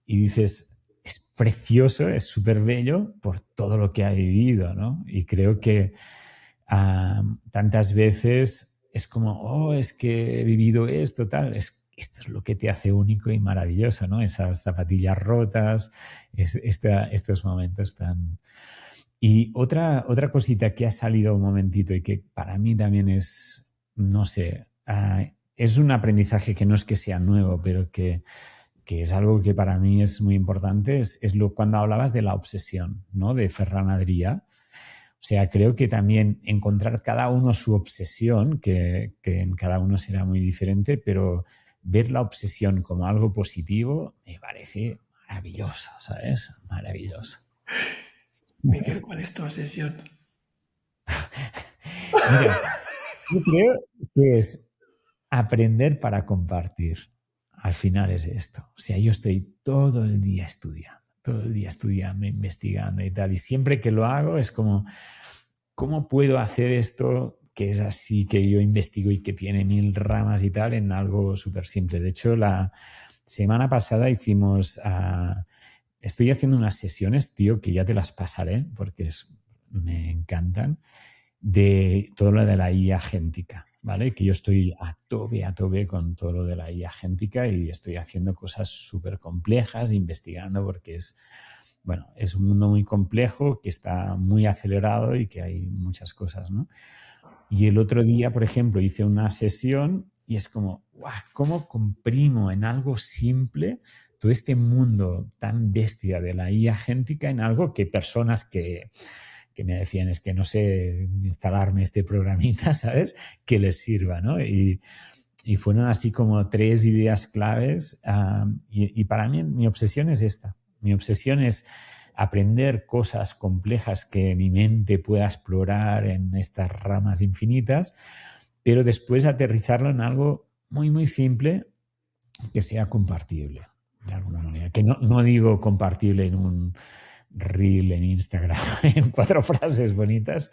Y dices, es precioso, es súper bello por todo lo que ha vivido, ¿no? Y creo que tantas veces es como, oh, es que he vivido esto, tal, esto es lo que te hace único y maravilloso, ¿no? Esas zapatillas rotas, estos momentos tan... Y otra cosita que ha salido un momentito y que para mí también es, no sé, es un aprendizaje que no es que sea nuevo, pero que es algo que para mí es muy importante, es cuando hablabas de la obsesión, ¿no? De Ferran Adrià. O sea, creo que también encontrar cada uno su obsesión, que en cada uno será muy diferente, pero ver la obsesión como algo positivo me parece maravilloso, ¿sabes? Maravilloso. Miguel, ¿cuál es tu obsesión? Mira, yo creo que es aprender para compartir. Al final es esto. O sea, yo estoy todo el día estudiando, investigando y tal. Y siempre que lo hago es como, ¿cómo puedo hacer esto que es así, que yo investigo y que tiene 1000 ramas y tal, en algo súper simple? De hecho, la semana pasada estoy haciendo unas sesiones, tío, que ya te las pasaré porque me encantan, de todo lo de la IA agéntica, ¿vale? Que yo estoy a tope con todo lo de la IA agéntica y estoy haciendo cosas súper complejas, investigando porque bueno, es un mundo muy complejo que está muy acelerado y que hay muchas cosas, ¿no? Y el otro día, por ejemplo, hice una sesión y es como, ¡guau! ¿Cómo comprimo en algo simple todo este mundo tan bestia de la IA agéntica en algo que personas que me decían, es que no sé instalarme este programita, ¿sabes? Que les sirva, ¿no? y fueron así como 3 ideas claves. Y para mí mi obsesión es esta. Mi obsesión es aprender cosas complejas que mi mente pueda explorar en estas ramas infinitas, pero después aterrizarlo en algo muy, muy simple que sea compartible, de alguna manera. Que no digo compartible en un reel en Instagram, en 4 frases bonitas,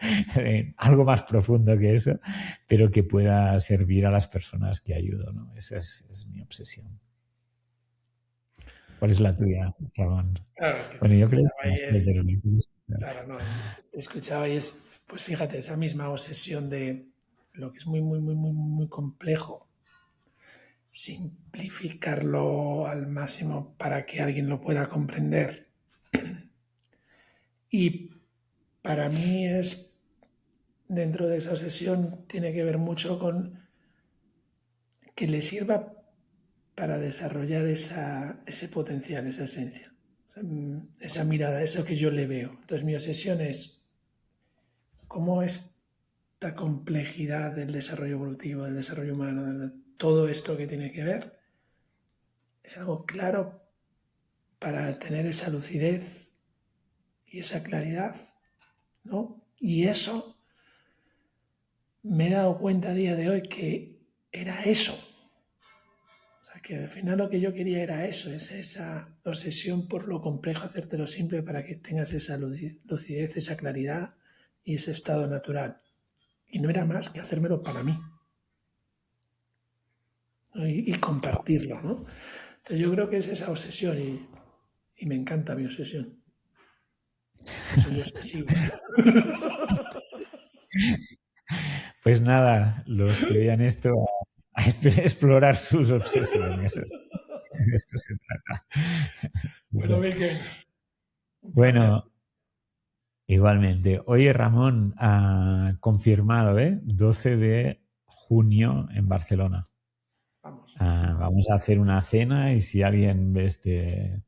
algo más profundo que eso, pero que pueda servir a las personas que ayudo, ¿no? Esa es mi obsesión. ¿Cuál es la tuya, Ramón? Claro, es que te Bueno, yo creo escuchaba que y no sé, pero es, me tienes que claro, no, te escuchaba y es, pues fíjate, esa misma obsesión de lo que es muy, muy, muy, muy, muy complejo, simplificarlo al máximo para que alguien lo pueda comprender. Y para mí es, dentro de esa obsesión, tiene que ver mucho con que le sirva para desarrollar ese potencial, esa esencia, esa mirada, eso que yo le veo. Entonces mi obsesión es cómo esta complejidad del desarrollo evolutivo, del desarrollo humano, de todo esto que tiene que ver, es algo claro para tener esa lucidez y esa claridad, ¿no? Y eso me he dado cuenta a día de hoy que era eso. O sea, que al final lo que yo quería era eso, es esa obsesión por lo complejo, hacértelo simple para que tengas esa lucidez, esa claridad y ese estado natural. Y no era más que hacérmelo para mí, ¿no? Y compartirlo, ¿no? Entonces yo creo que es esa obsesión y me encanta mi obsesión. Soy obsesivo. Pues nada, los que vean esto a explorar sus obsesiones. De esto se trata. Bueno, Bueno, Miquel, un placer. bueno, igualmente. Oye, Ramón, confirmado, ¿eh? 12 de junio en Barcelona. Vamos. Vamos a hacer una cena y si alguien ve este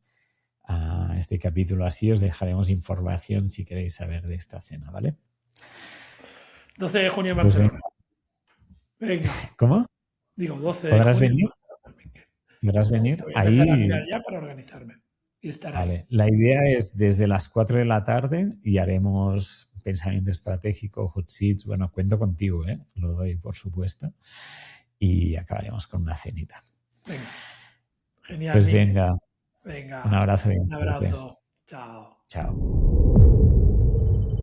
capítulo así, os dejaremos información si queréis saber de esta cena, ¿vale? 12 de junio en Pues venga. Barcelona. Venga. ¿Cómo? Digo, 12 de ¿Podrás junio en venir? Barcelona, Miquel. ¿Podrás venir? Voy a empezar a mirar Ahí, ya para organizarme y estar ahí. vale. La idea es desde las 4 de la tarde y haremos pensamiento estratégico, hot seats. Bueno, cuento contigo, ¿eh? Lo doy por supuesto. Y acabaremos con una cenita. Venga. Genial, Pues Miquel. venga, un Venga. abrazo bien Un fuerte. abrazo. Chao. Chao.